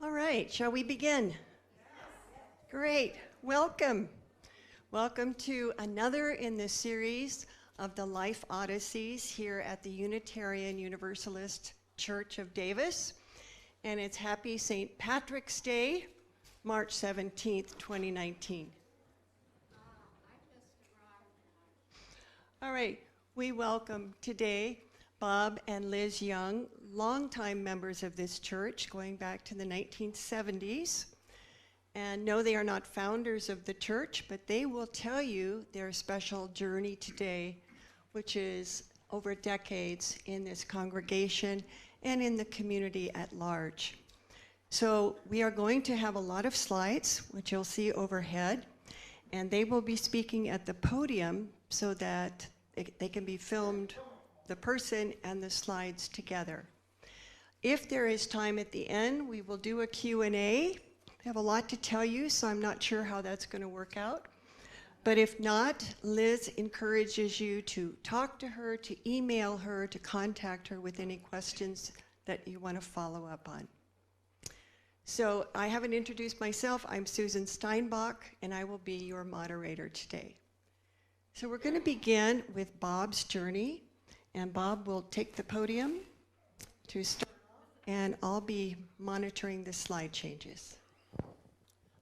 All right, shall we begin? Great, welcome. Welcome to another in the series of the Life Odysseys here at the Unitarian Universalist Church of Davis. And it's happy St. Patrick's Day, March 17th, 2019. All right, we welcome today Bob and Liz Young, longtime members of this church going back to the 1970s. And no, they are not founders of the church, but they will tell you their special journey today, which is over decades in this congregation and in the community at large. So we are going to have a lot of slides, which you'll see overhead, and they will be speaking at the podium so that they can be filmed, the person and the slides together. If there is time at the end, we will do a Q&A. I have a lot to tell you, so I'm not sure how that's going to work out. But if not, Liz encourages you to talk to her, to email her, to contact her with any questions that you want to follow up on. So I haven't introduced myself. I'm Susan Steinbach, and I will be your moderator today. So we're going to begin with Bob's journey, and Bob will take the podium to start, and I'll be monitoring the slide changes.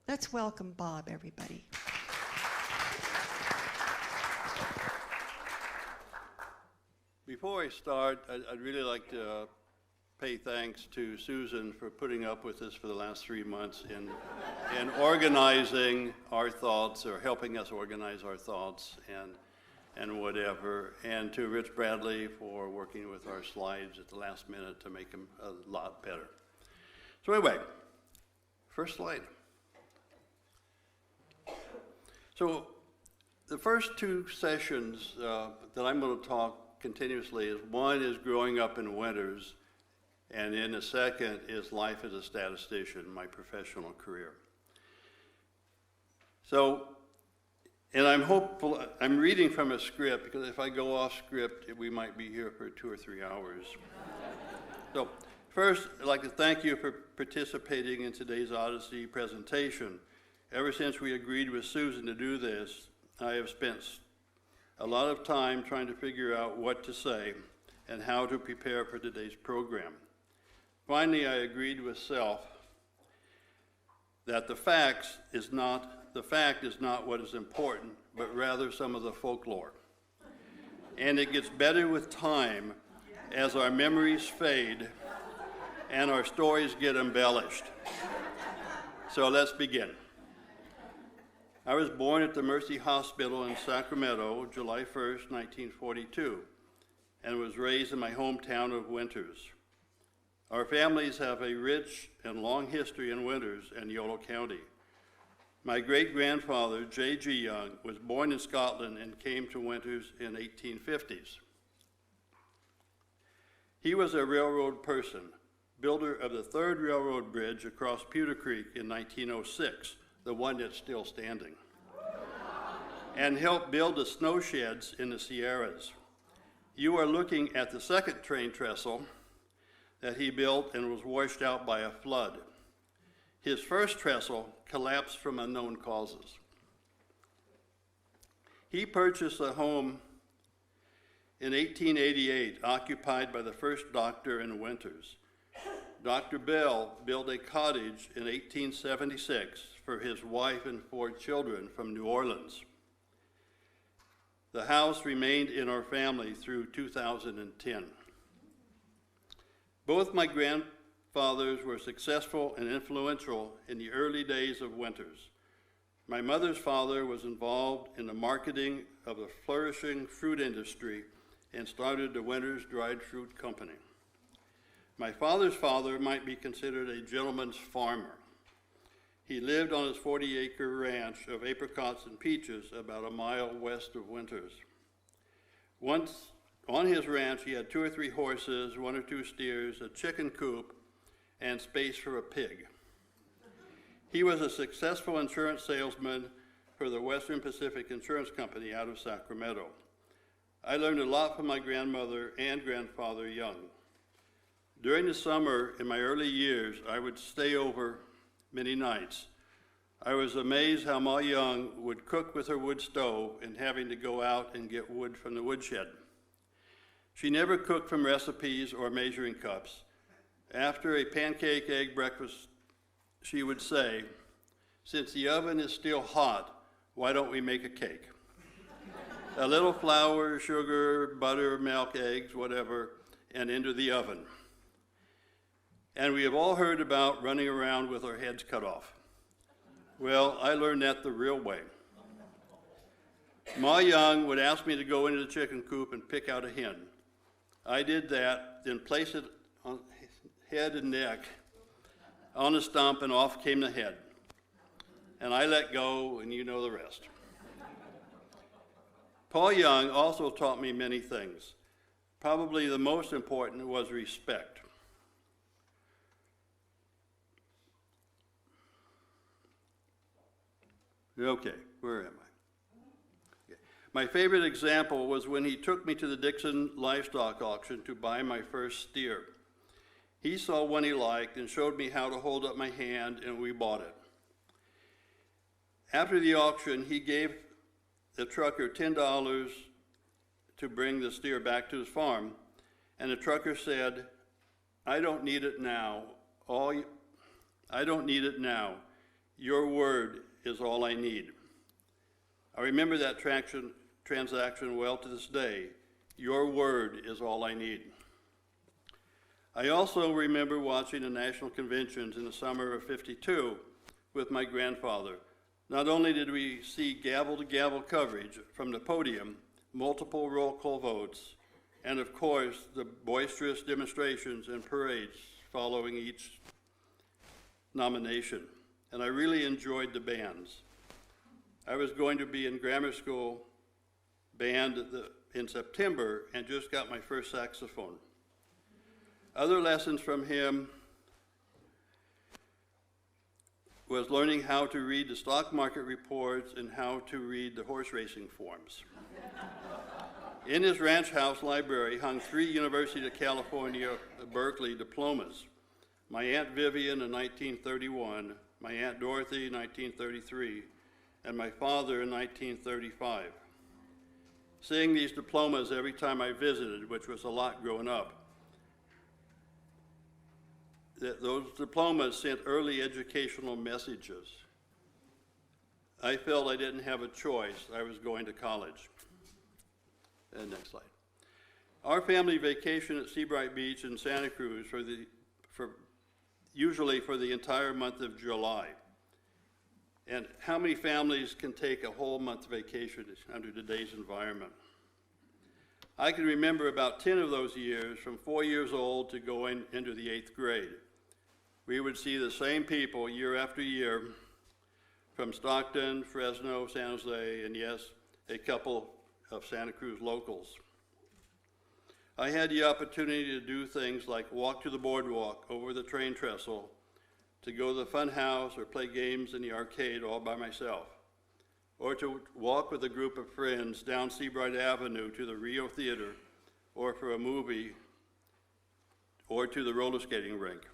Let's welcome Bob, everybody. Before I start, I'd really like to pay thanks to Susan for putting up with us for the last 3 months in organizing our thoughts, or helping us organize our thoughts and whatever, and to Rich Bradley for working with our slides at the last minute to make them a lot better. So anyway, first slide. So the first two sessions that I'm going to talk continuously is, one is growing up in Winters, and in the second is life as a statistician, my professional career. So, and I'm hopeful, I'm reading from a script, because if I go off script, we might be here for 2 or 3 hours. So, first, I'd like to thank you for participating in today's Odyssey presentation. Ever since we agreed with Susan to do this, I have spent a lot of time trying to figure out what to say and how to prepare for today's program. Finally, I agreed with self that the fact is not what is important, but rather some of the folklore. And it gets better with time as our memories fade and our stories get embellished. So let's begin. I was born at the Mercy Hospital in Sacramento, July 1st, 1942, and was raised in my hometown of Winters. Our families have a rich and long history in Winters and Yolo County. My great-grandfather, J.G. Young, was born in Scotland and came to Winters in 1850s. He was a railroad person, builder of the third railroad bridge across Pewter Creek in 1906, the one that's still standing, and helped build the snow sheds in the Sierras. You are looking at the second train trestle that he built and was washed out by a flood. His first trestle collapsed from unknown causes. He purchased a home in 1888, occupied by the first doctor in Winters. Dr. Bell built a cottage in 1876 for his wife and 4 children from New Orleans. The house remained in our family through 2010. Both my grandfathers were successful and influential in the early days of Winters. My mother's father was involved in the marketing of the flourishing fruit industry and started the Winters Dried Fruit Company. My father's father might be considered a gentleman's farmer. He lived on his 40-acre ranch of apricots and peaches about a mile west of Winters. Once on his ranch, he had 2 or 3 horses, 1 or 2 steers, a chicken coop, and space for a pig. He was a successful insurance salesman for the Western Pacific Insurance Company out of Sacramento. I learned a lot from my grandmother and grandfather Young. During the summer, in my early years, I would stay over many nights. I was amazed how Ma Young would cook with her wood stove and having to go out and get wood from the woodshed. She never cooked from recipes or measuring cups. After a pancake egg breakfast, she would say, "Since the oven is still hot, why don't we make a cake?" A little flour, sugar, butter, milk, eggs, whatever, and into the oven. And we have all heard about running around with our heads cut off. Well, I learned that the real way. Ma Young would ask me to go into the chicken coop and pick out a hen. I did that, then place it on head and neck on the stump, and off came the head. And I let go, and you know the rest. Paul Young also taught me many things. Probably the most important was respect. Okay, where am I? Okay. My favorite example was when he took me to the Dixon livestock auction to buy my first steer. He saw one he liked and showed me how to hold up my hand, and we bought it. After the auction, he gave the trucker $10 to bring the steer back to his farm, and the trucker said, I don't need it now. Your word is all I need." I remember that transaction well to this day. Your word is all I need. I also remember watching the national conventions in the summer of '52 with my grandfather. Not only did we see gavel-to-gavel coverage from the podium, multiple roll call votes, and of course the boisterous demonstrations and parades following each nomination. And I really enjoyed the bands. I was going to be in grammar school band in September and just got my first saxophone. Other lessons from him was learning how to read the stock market reports and how to read the horse racing forms. In his ranch house library hung 3 University of California, Berkeley diplomas. My Aunt Vivian in 1931, my Aunt Dorothy in 1933, and my father in 1935. Seeing these diplomas every time I visited, which was a lot growing up, those diplomas sent early educational messages. I felt I didn't have a choice. I was going to college. And next slide. Our family vacation at Seabright Beach in Santa Cruz usually for the entire month of July. And how many families can take a whole month vacation under today's environment? I can remember about 10 of those years, from 4 years old to going into the 8th grade. We would see the same people year after year from Stockton, Fresno, San Jose, and yes, a couple of Santa Cruz locals. I had the opportunity to do things like walk to the boardwalk over the train trestle, to go to the fun house or play games in the arcade all by myself, or to walk with a group of friends down Seabright Avenue to the Rio Theater, or for a movie, or to the roller skating rink.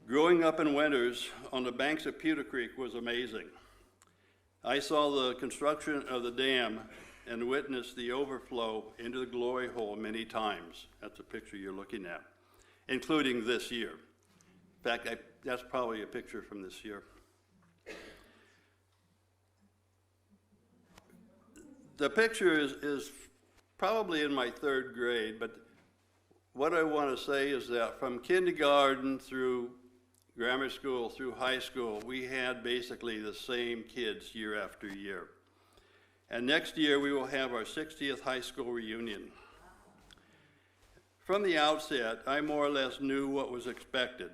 Growing up in winters on the banks of Pewter Creek was amazing. I saw the construction of the dam and witnessed the overflow into the glory hole many times. That's the picture you're looking at, including this year. In fact, that's probably a picture from this year. The picture is probably in my 3rd grade, but what I want to say is that from kindergarten through grammar school through high school, we had basically the same kids year after year. And next year we will have our 60th high school reunion. From the outset, I more or less knew what was expected,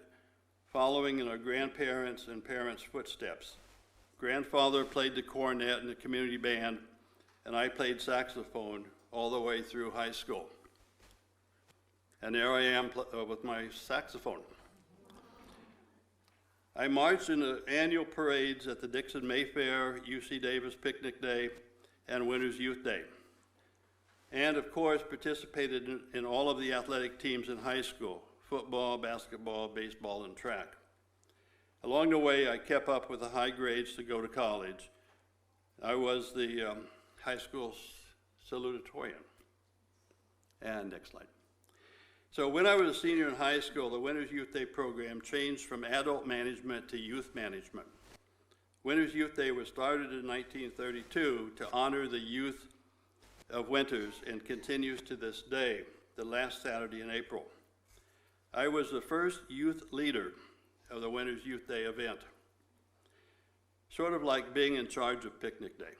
following in our grandparents' and parents' footsteps. Grandfather played the cornet in the community band, and I played saxophone all the way through high school. And there I am with my saxophone. I marched in the annual parades at the Dixon Mayfair, UC Davis Picnic Day, and Winter's Youth Day. And and of course participated in all of the athletic teams in high school: football, basketball, baseball, and track. Along the way, I kept up with the high grades to go to college. I was the high school salutatorian. And next slide. So when I was a senior in high school, the Winters Youth Day program changed from adult management to youth management. Winters Youth Day was started in 1932 to honor the youth of Winters and continues to this day, the last Saturday in April. I was the first youth leader of the Winters Youth Day event, sort of like being in charge of picnic day.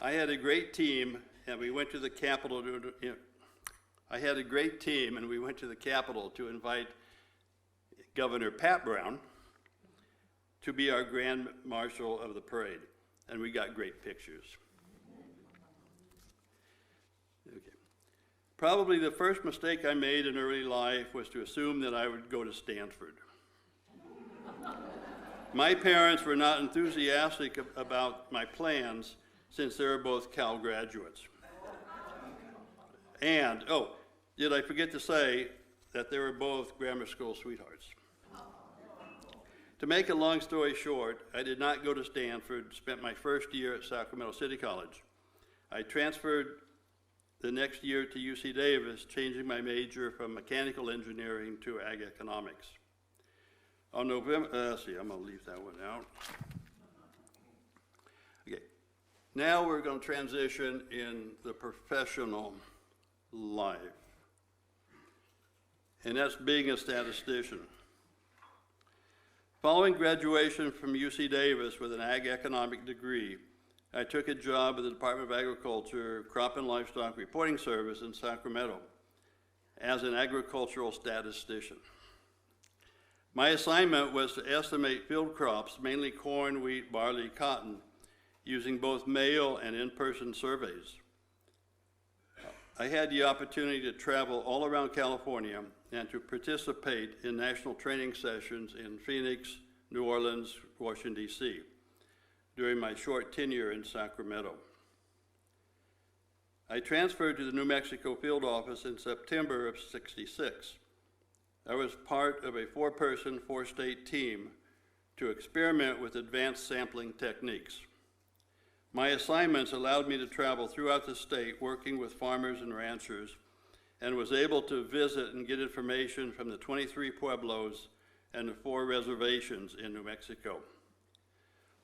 I had a great team, and we went to the Capitol to invite Governor Pat Brown to be our Grand Marshal of the parade, and we got great pictures. Okay. Probably the first mistake I made in early life was to assume that I would go to Stanford. My parents were not enthusiastic about my plans since they were both Cal graduates. And, did I forget to say that they were both grammar school sweethearts? To make a long story short, I did not go to Stanford, spent my first year at Sacramento City College. I transferred the next year to UC Davis, changing my major from mechanical engineering to ag economics. On November, I'm gonna leave that one out. Okay, now we're gonna transition in the professional life. And that's being a statistician. Following graduation from UC Davis with an ag economic degree, I took a job at the Department of Agriculture Crop and Livestock Reporting Service in Sacramento as an agricultural statistician. My assignment was to estimate field crops, mainly corn, wheat, barley, cotton, using both mail and in-person surveys. I had the opportunity to travel all around California and to participate in national training sessions in Phoenix, New Orleans, Washington, D.C. during my short tenure in Sacramento. I transferred to the New Mexico field office in September of '66. I was part of a four-person, four-state team to experiment with advanced sampling techniques. My assignments allowed me to travel throughout the state working with farmers and ranchers, and was able to visit and get information from the 23 pueblos and the 4 reservations in New Mexico.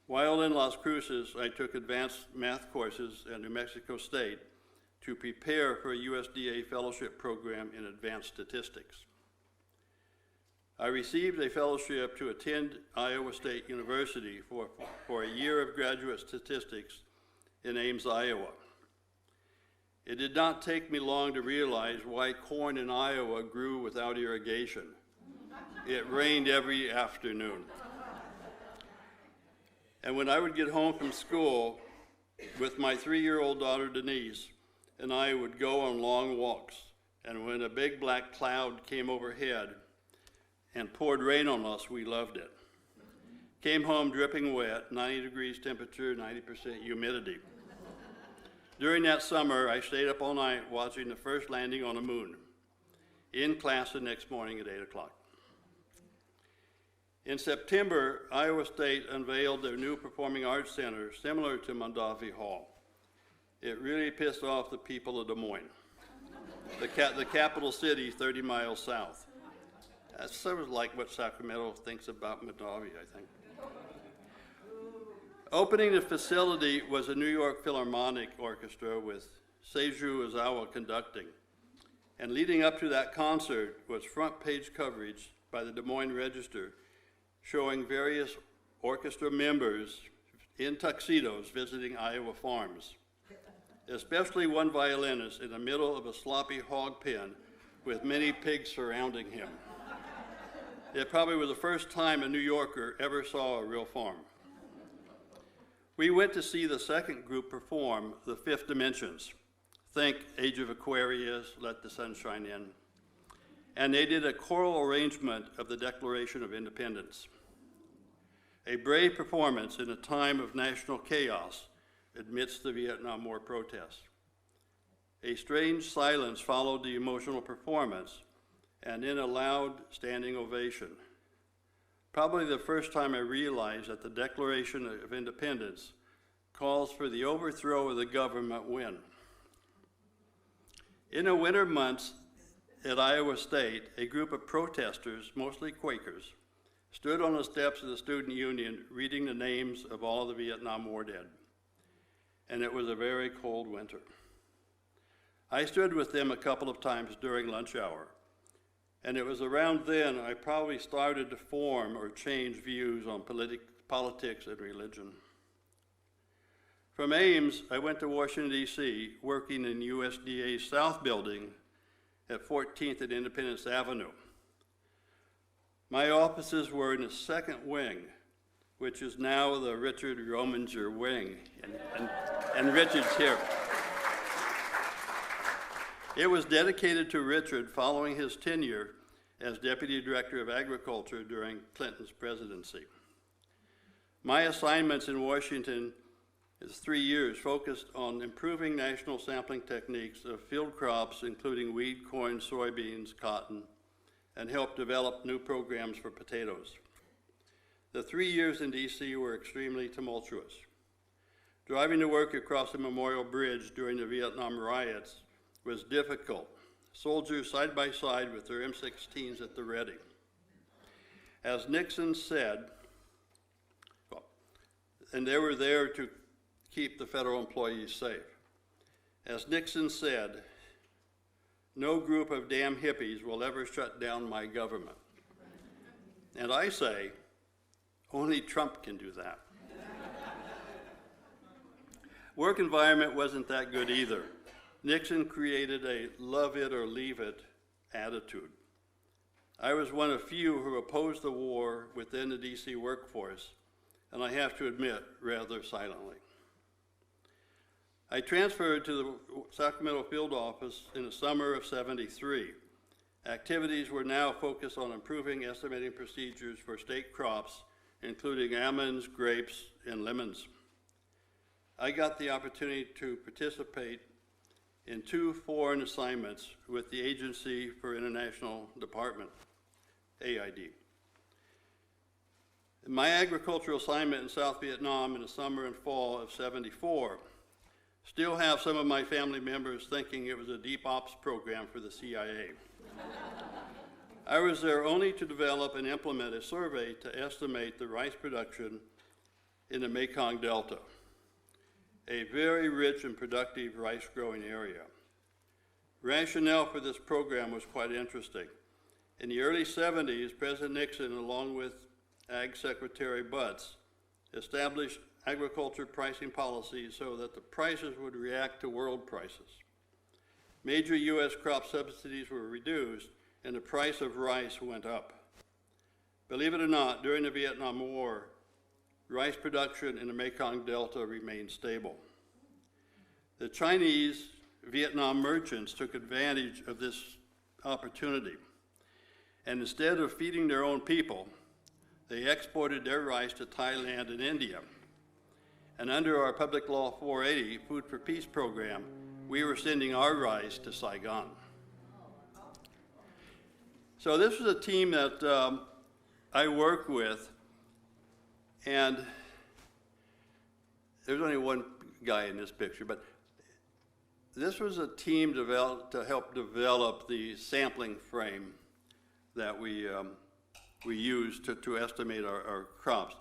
While in Las Cruces, I took advanced math courses at New Mexico State to prepare for a USDA fellowship program in advanced statistics. I received a fellowship to attend Iowa State University for a year of graduate statistics in Ames, Iowa. It did not take me long to realize why corn in Iowa grew without irrigation. It rained every afternoon. And when I would get home from school with my 3-year-old daughter Denise, and I would go on long walks, and when a big black cloud came overhead and poured rain on us, we loved it. Came home dripping wet, 90 degrees temperature, 90% humidity. During that summer, I stayed up all night watching the first landing on the moon. In class the next morning at 8 o'clock. In September, Iowa State unveiled their new Performing Arts Center, similar to Mondavi Hall. It really pissed off the people of Des Moines, the capital city 30 miles south. That's sort of like what Sacramento thinks about Mondavi, I think. Opening the facility was a New York Philharmonic Orchestra with Seiju Ozawa conducting. And leading up to that concert was front page coverage by the Des Moines Register showing various orchestra members in tuxedos visiting Iowa farms, especially one violinist in the middle of a sloppy hog pen with many pigs surrounding him. It probably was the first time a New Yorker ever saw a real farm. We went to see the second group perform The Fifth Dimensions. Think Age of Aquarius, Let the Sun Shine In. And they did a choral arrangement of the Declaration of Independence. A brave performance in a time of national chaos amidst the Vietnam War protests. A strange silence followed the emotional performance, and then a loud standing ovation. Probably the first time I realized that the Declaration of Independence calls for the overthrow of the government when. In the winter months at Iowa State, a group of protesters, mostly Quakers, stood on the steps of the Student Union reading the names of all the Vietnam War dead. And it was a very cold winter. I stood with them a couple of times during lunch hour, and it was around then I probably started to form or change views on politics and religion. From Ames, I went to Washington, D.C., working in USDA's South Building at 14th and Independence Avenue. My offices were in the second wing, which is now the Richard Rominger wing, and Richard's here. It was dedicated to Richard following his tenure as Deputy Director of Agriculture during Clinton's presidency. My assignments in Washington is 3 years focused on improving national sampling techniques of field crops, including wheat, corn, soybeans, cotton, and help develop new programs for potatoes. The 3 years in DC were extremely tumultuous. Driving to work across the Memorial Bridge during the Vietnam riots was difficult. Soldiers side by side with their M16s at the ready. As Nixon said, and they were there to keep the federal employees safe. As Nixon said, no group of damn hippies will ever shut down my government. And I say, only Trump can do that. Work environment wasn't that good either. Nixon created a love it or leave it attitude. I was one of few who opposed the war within the DC workforce, and I have to admit, rather silently. I transferred to the Sacramento field office in the summer of '73. Activities were now focused on improving estimating procedures for state crops, including almonds, grapes, and lemons. I got the opportunity to participate in 2 foreign assignments with the Agency for International Development, AID. My agricultural assignment in South Vietnam in the summer and fall of '74 still have some of my family members thinking it was a deep ops program for the CIA. I was there only to develop and implement a survey to estimate the rice production in the Mekong Delta, a very rich and productive rice growing area. Rationale for this program was quite interesting. In the early '70s, President Nixon, along with Ag Secretary Butts, established agriculture pricing policies so that the prices would react to world prices. Major U.S. crop subsidies were reduced and the price of rice went up. Believe it or not, during the Vietnam War, rice production in the Mekong Delta remained stable. The Chinese Vietnam merchants took advantage of this opportunity, and instead of feeding their own people, they exported their rice to Thailand and India. And under our Public Law 480 Food for Peace program, we were sending our rice to Saigon. So this was a team that I worked with, and there's only one guy in this picture, but this was a team developed to help develop the sampling frame that we used to estimate our crops.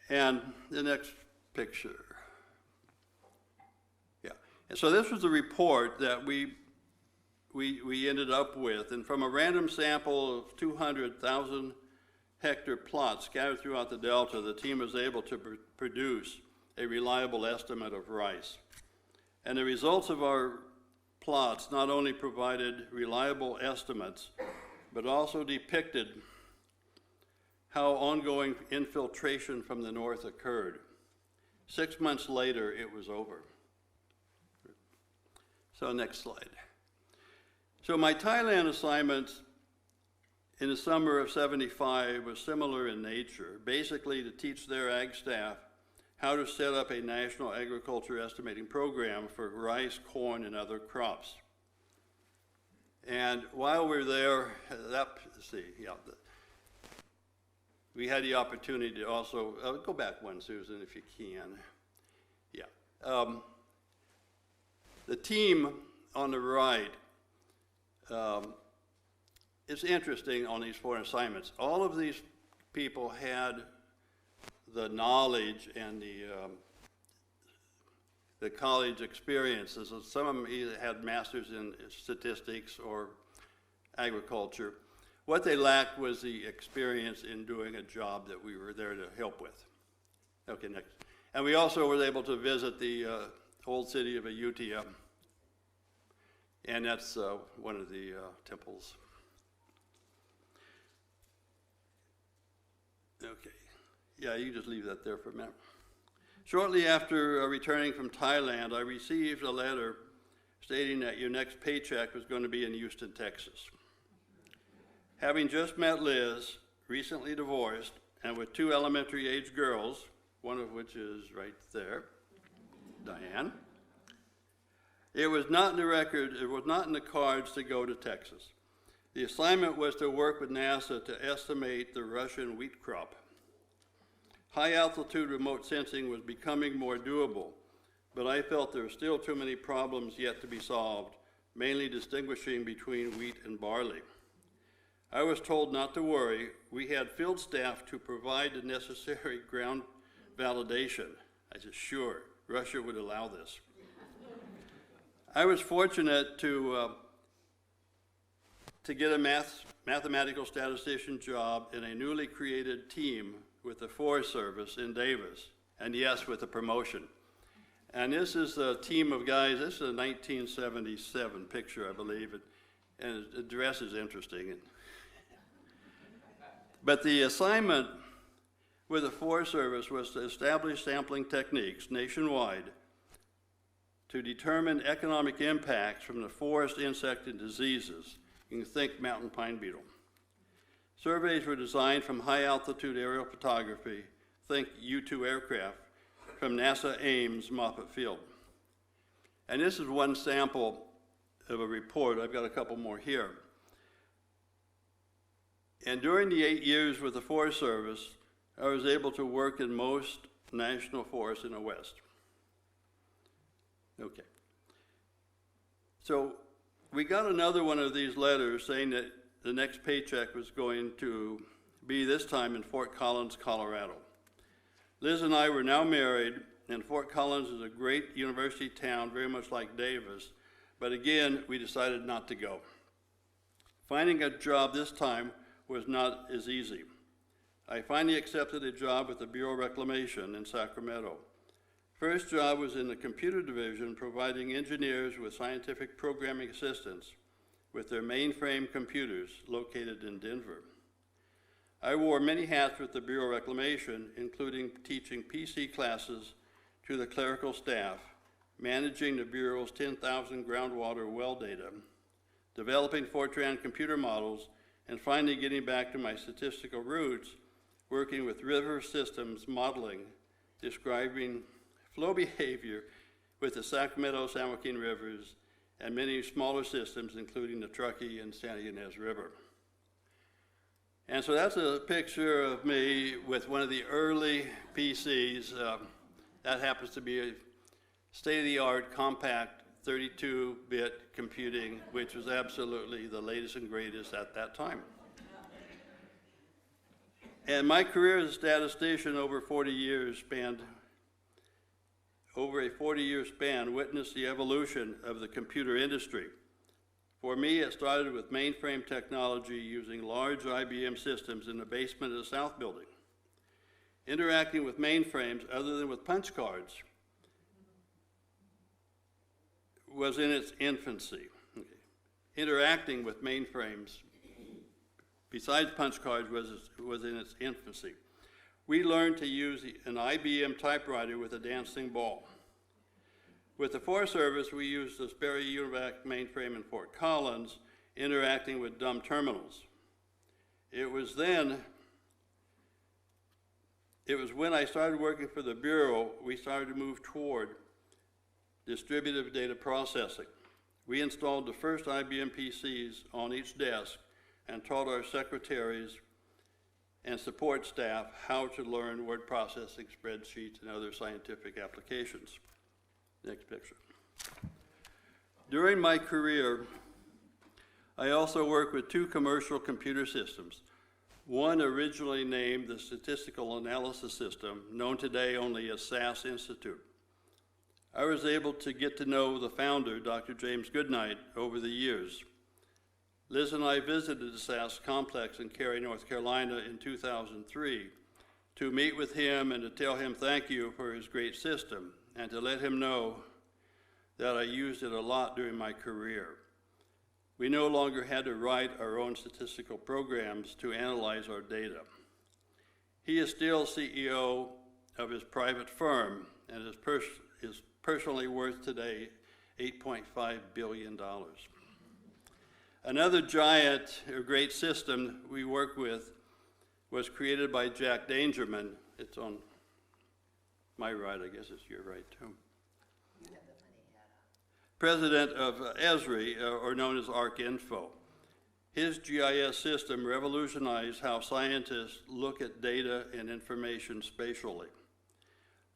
And the next picture. Yeah. And so this was the report that we ended up with. And from a random sample of 200,000 hectare plots scattered throughout the Delta, the team was able to produce a reliable estimate of rice. And the results of our plots not only provided reliable estimates, but also depicted how ongoing infiltration from the north occurred. 6 months later, it was over. So next slide. So my Thailand assignment in the summer of '75 was similar in nature, basically to teach their ag staff how to set up a national agriculture estimating program for rice, corn, and other crops. And while we were there, we had the opportunity to also, go back one, Susan, if you can. Yeah. The team on the right, it's interesting on these foreign assignments. All of these people had the knowledge and the college experiences. Some of them either had masters in statistics or agriculture. What they lacked was the experience in doing a job that we were there to help with. Okay, next. And we also were able to visit the old city of Ayutthaya, and that's one of the temples. Okay. Yeah, you can just leave that there for a minute. Shortly after returning from Thailand, I received a letter stating that your next paycheck was going to be in Houston, Texas. Having just met Liz, recently divorced, and with 2 elementary-age girls, one of which is right there, Diane, it was not in the cards to go to Texas. The assignment was to work with NASA to estimate the Russian wheat crop. High-altitude remote sensing was becoming more doable, but I felt there were still too many problems yet to be solved, mainly distinguishing between wheat and barley. I was told not to worry. We had field staff to provide the necessary ground validation. I said, sure, Russia would allow this. I was fortunate to get a mathematical statistician job in a newly created team with the Forest Service in Davis, and yes, with a promotion. And this is a team of guys. This is a 1977 picture, I believe, and the dress is interesting. But the assignment with the Forest Service was to establish sampling techniques nationwide to determine economic impacts from the forest insect and diseases. You can think mountain pine beetle. Surveys were designed from high-altitude aerial photography, think U-2 aircraft, from NASA Ames Moffett Field. And this is one sample of a report. I've got a couple more here. And during the 8 years with the Forest Service, I was able to work in most national forests in the West. Okay. So we got another one of these letters saying that the next paycheck was going to be this time in Fort Collins, Colorado. Liz and I were now married, and Fort Collins is a great university town, very much like Davis, but again, we decided not to go. Finding a job this time was not as easy. I finally accepted a job with the Bureau of Reclamation in Sacramento. First job was in the computer division, providing engineers with scientific programming assistance with their mainframe computers located in Denver. I wore many hats with the Bureau of Reclamation, including teaching PC classes to the clerical staff, managing the Bureau's 10,000 groundwater well data, developing Fortran computer models, and finally getting back to my statistical roots, working with river systems modeling, describing flow behavior with the Sacramento, San Joaquin rivers, and many smaller systems, including the Truckee and Santa Ynez River. And so that's a picture of me with one of the early PCs. That happens to be a state-of-the-art, compact, 32-bit computing, which was absolutely the latest and greatest at that time. And my career as a statistician over a 40-year span witnessed the evolution of the computer industry. For me, it started with mainframe technology using large IBM systems in the basement of the South Building. Interacting with mainframes other than with punch cards was in its infancy. Okay. Interacting with mainframes besides punch cards was in its infancy. We learned to use an IBM typewriter with a dancing ball. With the Forest Service, we used the Sperry Univac mainframe in Fort Collins, interacting with dumb terminals. It was then It was when I started working for the Bureau, we started to move toward distributed data processing. We installed the first IBM PCs on each desk and taught our secretaries and support staff how to learn word processing, spreadsheets, and other scientific applications. Next picture. During my career, I also worked with two commercial computer systems. One originally named the Statistical Analysis System, known today only as SAS Institute. I was able to get to know the founder, Dr. James Goodnight, over the years. Liz and I visited the SAS complex in Cary, North Carolina in 2003 to meet with him and to tell him thank you for his great system and to let him know that I used it a lot during my career. We no longer had to write our own statistical programs to analyze our data. He is still CEO of his private firm and is personally worth today $8.5 billion. Another giant or great system we work with was created by Jack Dangerman. It's on my right, I guess it's your right too. President of Esri, or known as ArcInfo. His GIS system revolutionized how scientists look at data and information spatially.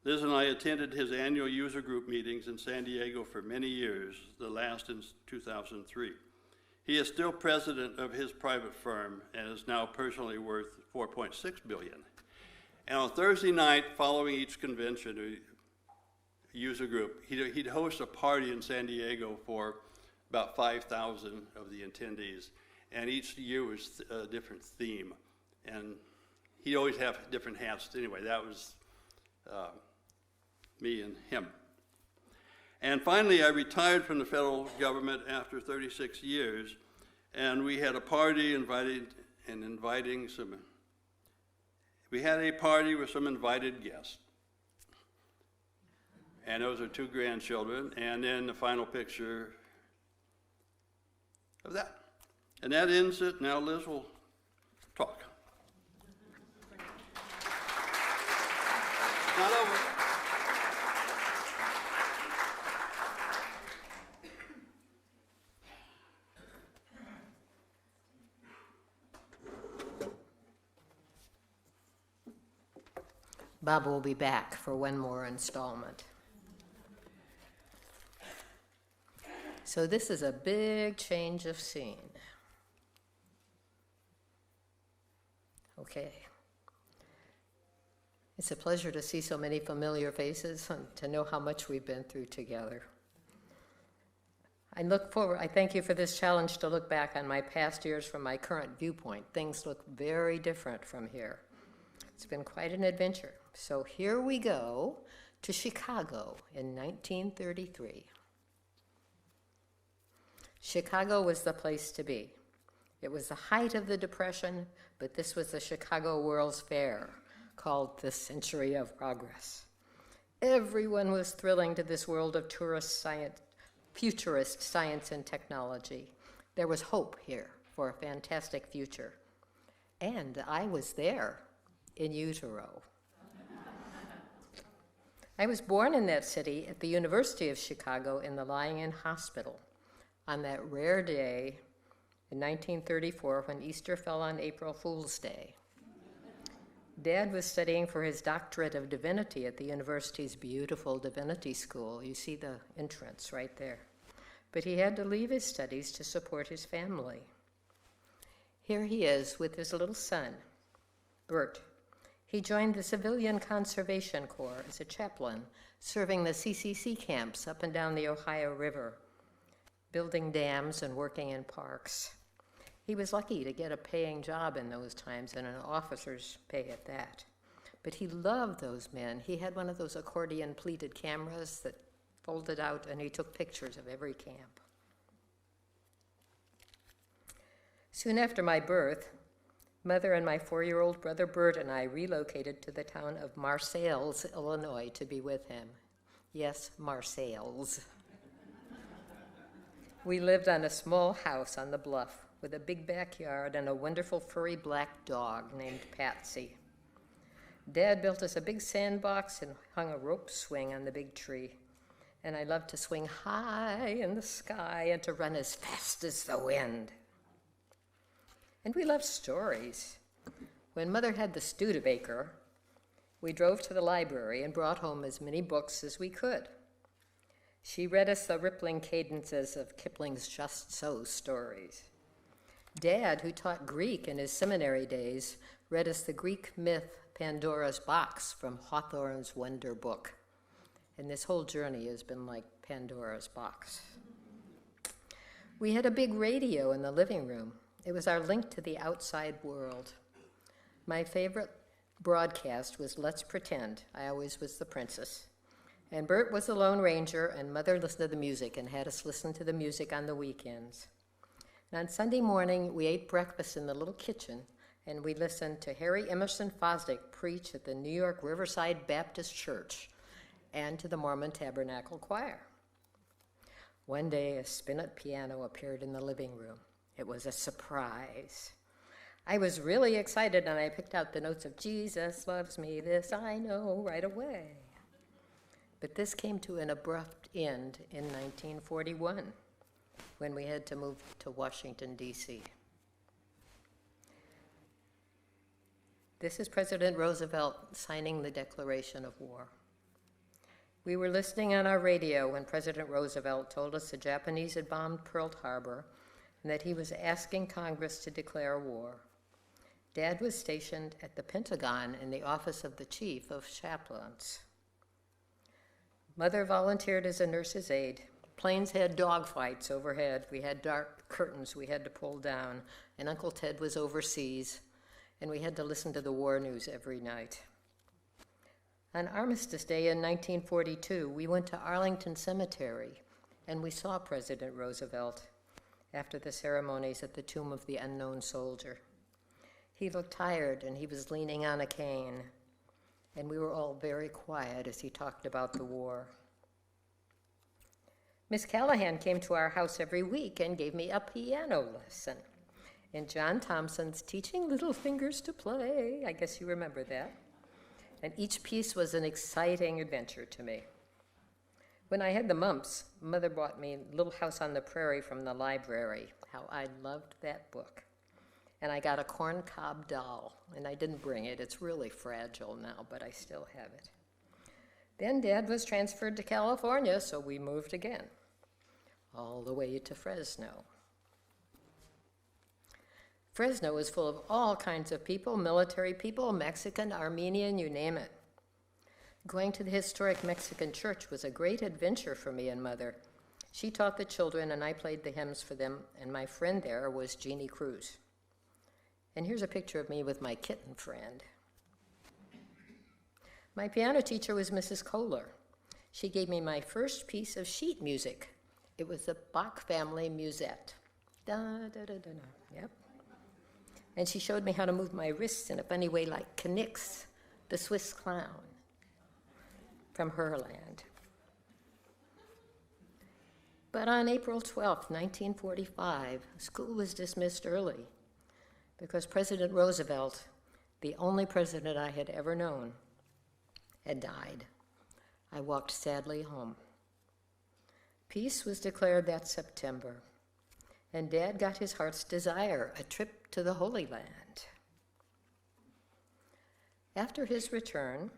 Liz and I attended his annual user group meetings in San Diego for many years, the last in 2003. He is still president of his private firm and is now personally worth $4.6 billion. And on Thursday night, following each convention, a user group, he'd host a party in San Diego for about 5,000 of the attendees. And each year was a different theme. And he'd always have different hats. Anyway, that was me and him. And finally, I retired from the federal government after 36 years, and we had a party we had a party with some invited guests. And those are two grandchildren, and then the final picture of that. And that ends it. Now Liz will talk. Not over. Bob will be back for one more installment. So this is a big change of scene. Okay. It's a pleasure to see so many familiar faces and to know how much we've been through together. I thank you for this challenge to look back on my past years from my current viewpoint. Things look very different from here. It's been quite an adventure. So here we go to Chicago in 1933. Chicago was the place to be. It was the height of the Depression, but this was the Chicago World's Fair, called the Century of Progress. Everyone was thrilling to this world of futurist science and technology. There was hope here for a fantastic future. And I was there in utero. I was born in that city at the University of Chicago in the Lying-in Hospital on that rare day in 1934 when Easter fell on April Fool's Day. Dad was studying for his doctorate of divinity at the university's beautiful divinity school. You see the entrance right there. But he had to leave his studies to support his family. Here he is with his little son, Bert. He joined the Civilian Conservation Corps as a chaplain, serving the CCC camps up and down the Ohio River, building dams and working in parks. He was lucky to get a paying job in those times and an officer's pay at that. But he loved those men. He had one of those accordion pleated cameras that folded out, and he took pictures of every camp. Soon after my birth, Mother and my 4-year-old brother Bert and I relocated to the town of Marseilles, Illinois, to be with him. Yes, Marseilles. We lived on a small house on the bluff with a big backyard and a wonderful furry black dog named Patsy. Dad built us a big sandbox and hung a rope swing on the big tree. And I loved to swing high in the sky and to run as fast as the wind. And we loved stories. When Mother had the Studebaker, we drove to the library and brought home as many books as we could. She read us the rippling cadences of Kipling's Just So stories. Dad, who taught Greek in his seminary days, read us the Greek myth Pandora's Box from Hawthorne's Wonder Book. And this whole journey has been like Pandora's Box. We had a big radio in the living room. It was our link to the outside world. My favorite broadcast was Let's Pretend. I always was the princess. And Bert was the Lone Ranger, and Mother listened to the music and had us listen to the music on the weekends. And on Sunday morning, we ate breakfast in the little kitchen, and we listened to Harry Emerson Fosdick preach at the New York Riverside Baptist Church and to the Mormon Tabernacle Choir. One day, a spinet piano appeared in the living room. It was a surprise. I was really excited, and I picked out the notes of Jesus loves me, this I know right away. But this came to an abrupt end in 1941, when we had to move to Washington, D.C. This is President Roosevelt signing the Declaration of War. We were listening on our radio when President Roosevelt told us the Japanese had bombed Pearl Harbor and that he was asking Congress to declare war. Dad was stationed at the Pentagon in the office of the Chief of Chaplains. Mother volunteered as a nurse's aide. Planes had dogfights overhead. We had dark curtains we had to pull down, and Uncle Ted was overseas, and we had to listen to the war news every night. On Armistice Day in 1942, we went to Arlington Cemetery, and we saw President Roosevelt after the ceremonies at the Tomb of the Unknown Soldier. He looked tired, and he was leaning on a cane, and we were all very quiet as he talked about the war. Miss Callahan came to our house every week and gave me a piano lesson in John Thompson's Teaching Little Fingers to Play. I guess you remember that. And each piece was an exciting adventure to me. When I had the mumps, Mother bought me Little House on the Prairie from the library. How I loved that book. And I got a corncob doll, and I didn't bring it. It's really fragile now, but I still have it. Then Dad was transferred to California, so we moved again, all the way to Fresno. Fresno is full of all kinds of people, military people, Mexican, Armenian, you name it. Going to the historic Mexican church was a great adventure for me and Mother. She taught the children, and I played the hymns for them, and my friend there was Jeannie Cruz. And here's a picture of me with my kitten friend. My piano teacher was Mrs. Kohler. She gave me my first piece of sheet music. It was the Bach family musette. Da, da, da, da, da. Yep. And she showed me how to move my wrists in a funny way like Knix, the Swiss clown, from her land. But on April 12th, 1945, school was dismissed early because President Roosevelt, the only president I had ever known, had died. I walked sadly home. Peace was declared that September, and Dad got his heart's desire, a trip to the Holy Land. After his return,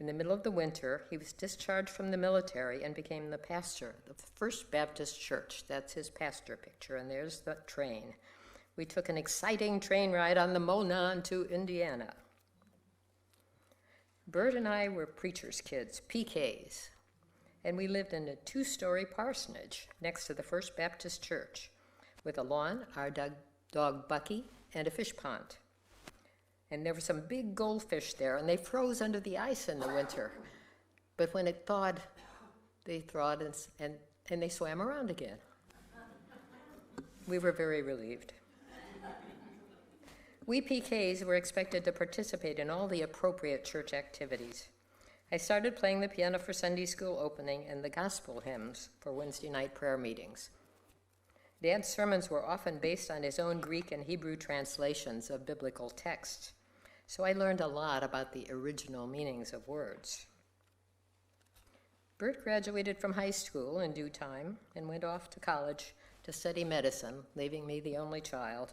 in the middle of the winter, he was discharged from the military and became the pastor of the First Baptist Church. That's his pastor picture, and there's the train. We took an exciting train ride on the Monon to Indiana. Bert and I were preacher's kids, PKs, and we lived in a 2-story parsonage next to the First Baptist Church with a lawn, our dog Bucky, and a fish pond. And there were some big goldfish there, and they froze under the ice in the winter. But when it thawed, they thawed and they swam around again. We were very relieved. We PKs were expected to participate in all the appropriate church activities. I started playing the piano for Sunday school opening and the gospel hymns for Wednesday night prayer meetings. Dad's sermons were often based on his own Greek and Hebrew translations of biblical texts. So I learned a lot about the original meanings of words. Bert graduated from high school in due time and went off to college to study medicine, leaving me the only child.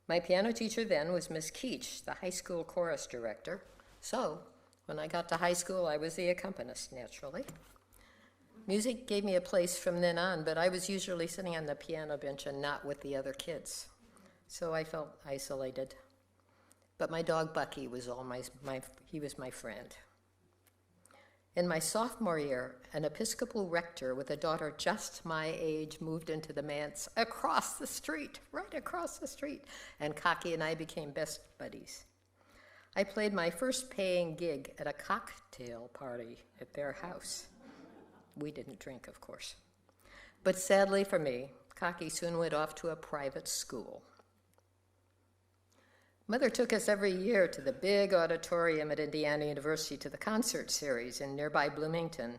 My piano teacher then was Miss Keach, the high school chorus director. So when I got to high school, I was the accompanist, naturally. Music gave me a place from then on, but I was usually sitting on the piano bench and not with the other kids. So I felt isolated. But my dog Bucky was he was my friend. In my sophomore year, an Episcopal rector with a daughter just my age moved into the manse across the street, right across the street, and Cocky and I became best buddies. I played my first paying gig at a cocktail party at their house. We didn't drink, of course. But sadly for me, Cocky soon went off to a private school. Mother took us every year to the big auditorium at Indiana University to the concert series in nearby Bloomington,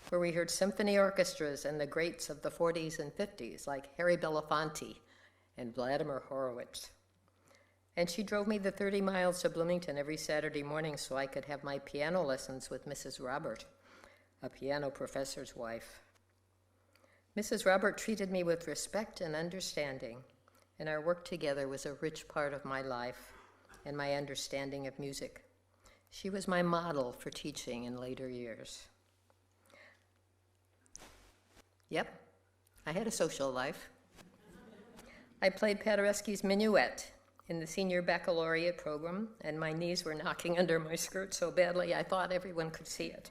where we heard symphony orchestras and the greats of the 40s and 50s, like Harry Belafonte and Vladimir Horowitz. And she drove me the 30 miles to Bloomington every Saturday morning so I could have my piano lessons with Mrs. Robert, a piano professor's wife. Mrs. Robert treated me with respect and understanding, and our work together was a rich part of my life and my understanding of music. She was my model for teaching in later years. Yep, I had a social life. I played Paderewski's Minuet in the senior baccalaureate program, and my knees were knocking under my skirt so badly I thought everyone could see it.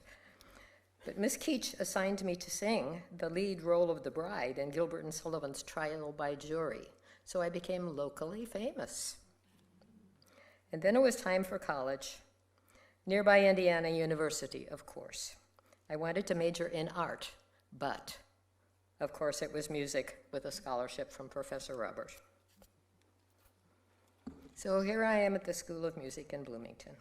But Miss Keach assigned me to sing the lead role of the bride in Gilbert and Sullivan's Trial by Jury, so I became locally famous. And then it was time for college, nearby Indiana University, of course. I wanted to major in art, but, of course, it was music with a scholarship from Professor Robert. So here I am at the School of Music in Bloomington.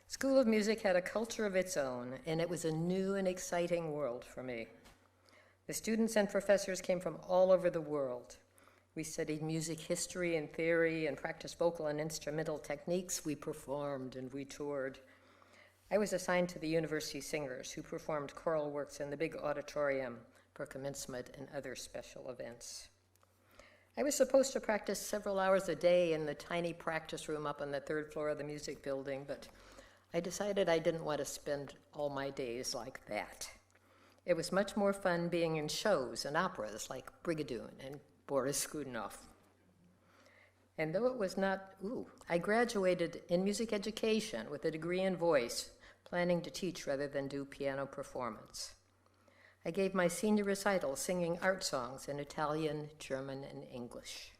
School of Music had a culture of its own, and it was a new and exciting world for me. The students and professors came from all over the world. We studied music history and theory and practiced vocal and instrumental techniques. We performed and we toured. I was assigned to the university singers who performed choral works in the big auditorium for commencement and other special events. I was supposed to practice several hours a day in the tiny practice room up on the third floor of the music building, but I decided I didn't want to spend all my days like that. It was much more fun being in shows and operas like Brigadoon and Boris Godunov. And though it was not, I graduated in music education with a degree in voice, planning to teach rather than do piano performance. I gave my senior recital singing art songs in Italian, German, and English.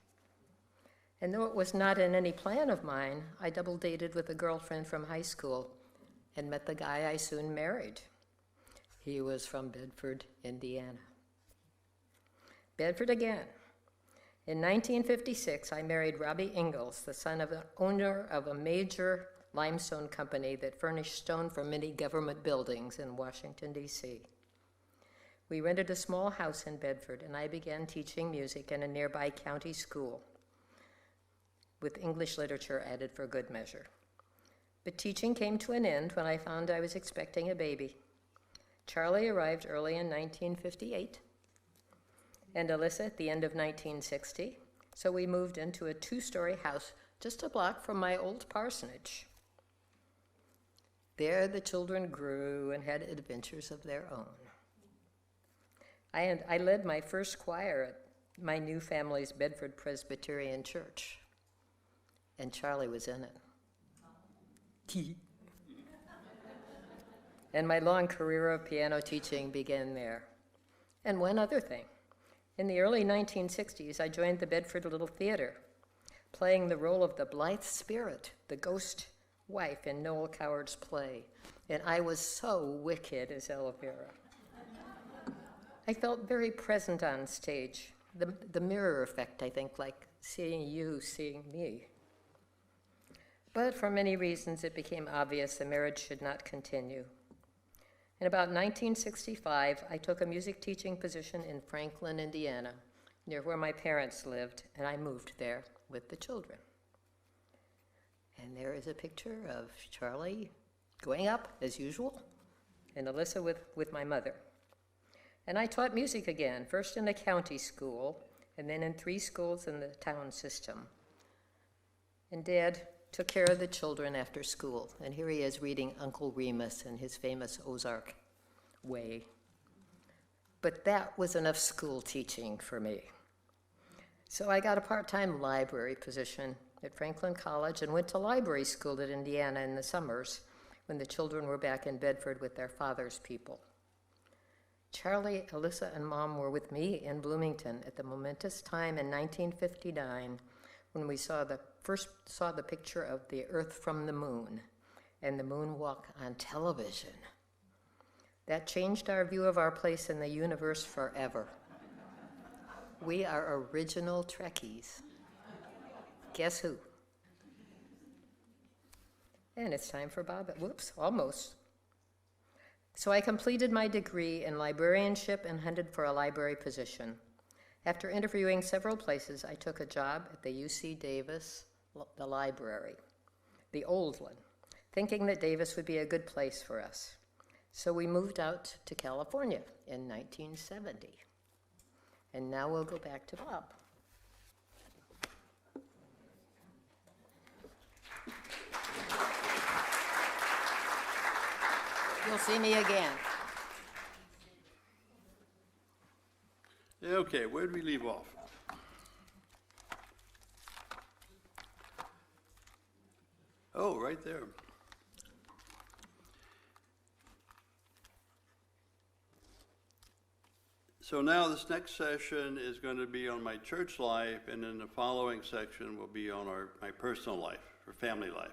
And though it was not in any plan of mine, I double dated with a girlfriend from high school and met the guy I soon married. He was from Bedford, Indiana. Bedford again. In 1956, I married Robbie Ingalls, the son of an owner of a major limestone company that furnished stone for many government buildings in Washington, D.C. We rented a small house in Bedford, and I began teaching music in a nearby county school, with English literature added for good measure. But teaching came to an end when I found I was expecting a baby. Charlie arrived early in 1958, and Alyssa at the end of 1960, so we moved into a 2-story house just a block from my old parsonage. There the children grew and had adventures of their own. I led my first choir at my new family's Bedford Presbyterian Church, and Charlie was in it. And my long career of piano teaching began there. And one other thing. In the early 1960s, I joined the Bedford Little Theater, playing the role of the blithe spirit, the ghost wife in Noel Coward's play, and I was so wicked as Elvira. I felt very present on stage, the mirror effect, I think, like seeing you, seeing me. But for many reasons, it became obvious the marriage should not continue. In about 1965, I took a music teaching position in Franklin, Indiana, near where my parents lived, and I moved there with the children. And there is a picture of Charlie going up, as usual, and Alyssa with my mother. And I taught music again, first in a county school, and then in 3 schools in the town system. And Dad took care of the children after school. And here he is reading Uncle Remus in his famous Ozark way. But that was enough school teaching for me. So I got a part-time library position at Franklin College and went to library school at Indiana in the summers when the children were back in Bedford with their father's people. Charlie, Alyssa, and Mom were with me in Bloomington at the momentous time in 1959 when we first saw the picture of the Earth from the moon and the moonwalk on television. That changed our view of our place in the universe forever. We are original Trekkies. Guess who? And it's time for Bob. Whoops, almost. So I completed my degree in librarianship and hunted for a library position. After interviewing several places, I took a job at the UC Davis, the library, the old one, thinking that Davis would be a good place for us. So we moved out to California in 1970. And now we'll go back to Bob. You'll see me again. Okay, where did we leave off? Oh, right there. So now this next session is going to be on my church life, and then the following section will be on my personal life, or family life.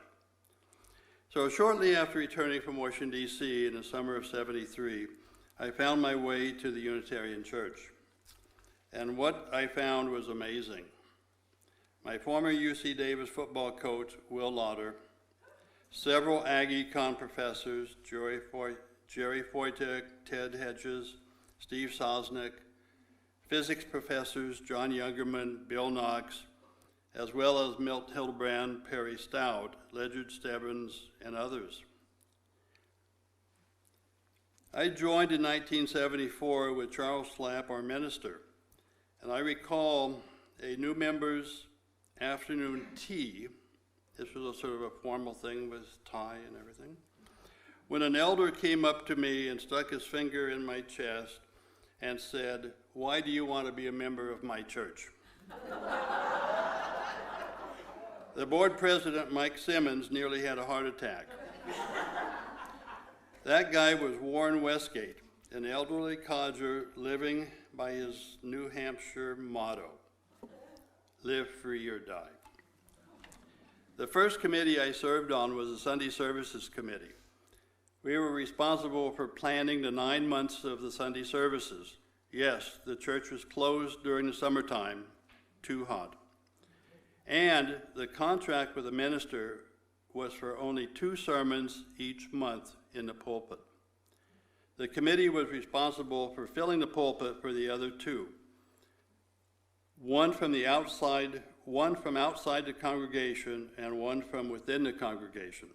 So shortly after returning from Washington, D.C. in the summer of '73, I found my way to the Unitarian Church. And what I found was amazing. My former UC Davis football coach, Will Lauder, several Aggie Con professors, Jerry Foytek, Ted Hedges, Steve Sosnick, physics professors, John Youngerman, Bill Knox, as well as Milt Hildebrand, Perry Stout, Ledyard Stebbins, and others. I joined in 1974 with Charles Slapp, our minister, and I recall a new members' afternoon tea. This was a sort of a formal thing with tie and everything. When an elder came up to me and stuck his finger in my chest and said, "Why do you want to be a member of my church?" The board president, Mike Simmons, nearly had a heart attack. That guy was Warren Westgate, an elderly codger living by his New Hampshire motto, live free or die. The first committee I served on was the Sunday Services Committee. We were responsible for planning the 9 months of the Sunday services. Yes, the church was closed during the summertime, too hot. And the contract with the minister was for only 2 sermons each month in the pulpit. The committee was responsible for filling the pulpit for the other 2. One from outside the congregation and one from within the congregation.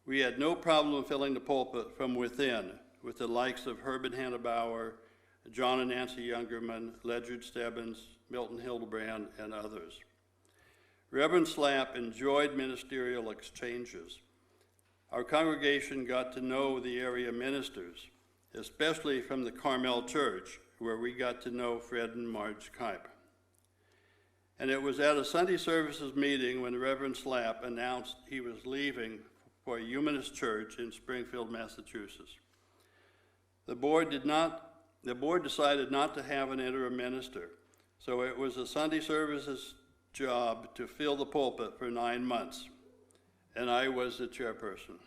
We had no problem filling the pulpit from within with the likes of Herb and Hannah Bauer, John and Nancy Youngerman, Ledyard Stebbins, Milton Hildebrand, and others. Reverend Slapp enjoyed ministerial exchanges. Our congregation got to know the area ministers, especially from the Carmel Church, where we got to know Fred and Marge Kipe. And it was at a Sunday services meeting when Reverend Slapp announced he was leaving for a Humanist church in Springfield, Massachusetts. The board decided not to have an interim minister, so it was a Sunday services job to fill the pulpit for 9 months, and I was the chairperson.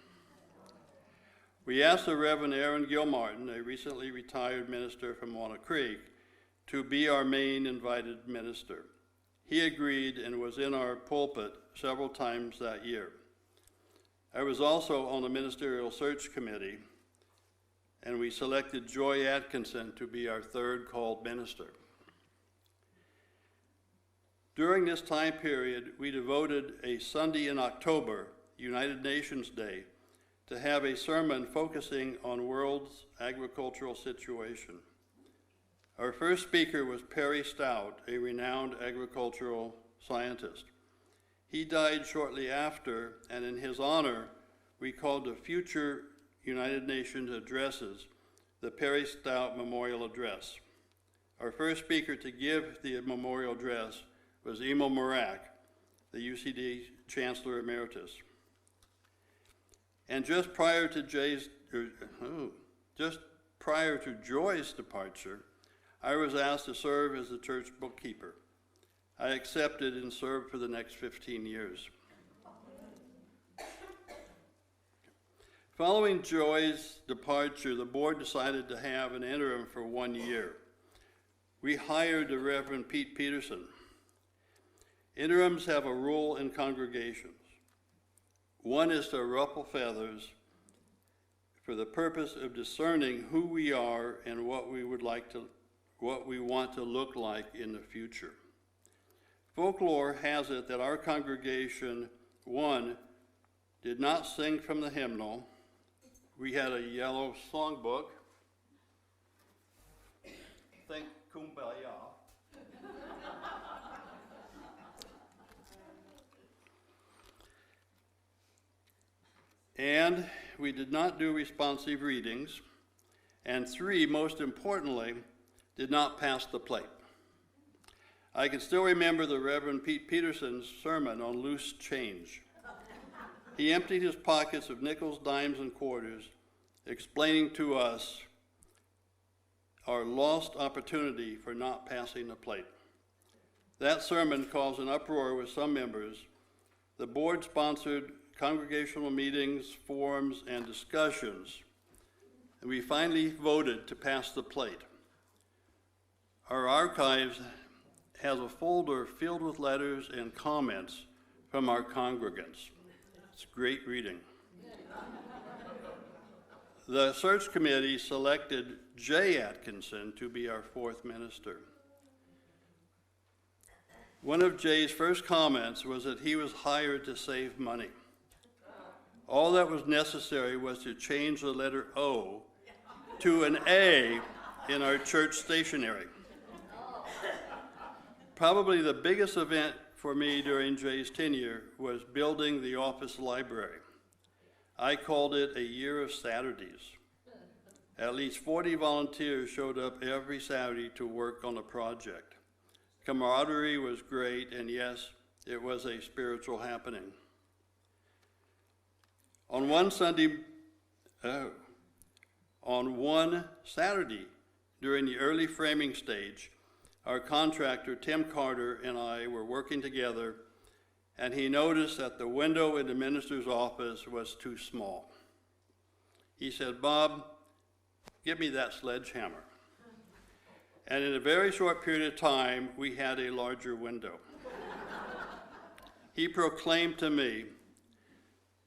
We asked the Reverend Aaron Gilmartin, a recently retired minister from Walnut Creek, to be our main invited minister. He agreed and was in our pulpit several times that year. I was also on the ministerial search committee, and we selected Joy Atkinson to be our 3rd called minister. During this time period, we devoted a Sunday in October, United Nations Day, to have a sermon focusing on world's agricultural situation. Our first speaker was Perry Stout, a renowned agricultural scientist. He died shortly after, and in his honor, we called the future United Nations addresses the Perry Stout Memorial Address. Our first speaker to give the memorial address was Emil Marak, the UCD Chancellor Emeritus. And just prior to Joy's departure, I was asked to serve as the church bookkeeper. I accepted and served for the next 15 years. Following Joy's departure, the board decided to have an interim for 1 year. We hired the Reverend Pete Peterson. Interims have a role in congregations. One is to ruffle feathers for the purpose of discerning who we are and what we want to look like in the future. Folklore has it that our congregation, one, did not sing from the hymnal. We had a yellow songbook. Think Kumbaya. And we did not do responsive readings. And three, most importantly, did not pass the plate. I can still remember the Reverend Pete Peterson's sermon on loose change. He emptied his pockets of nickels, dimes, and quarters, explaining to us our lost opportunity for not passing the plate. That sermon caused an uproar with some members. The board sponsored congregational meetings, forums, and discussions, and we finally voted to pass the plate. Our archives has a folder filled with letters and comments from our congregants. It's great reading. The search committee selected Jay Atkinson to be our fourth minister. One of Jay's first comments was that he was hired to save money. All that was necessary was to change the letter O to an A in our church stationery. Probably the biggest event for me during Jay's tenure was building the office library. I called it a year of Saturdays. At least 40 volunteers showed up every Saturday to work on the project. Camaraderie was great, and yes, it was a spiritual happening. On one Saturday, during the early framing stage, our contractor, Tim Carter, and I were working together, and he noticed that the window in the minister's office was too small. He said, "Bob, give me that sledgehammer." And in a very short period of time, we had a larger window. He proclaimed to me,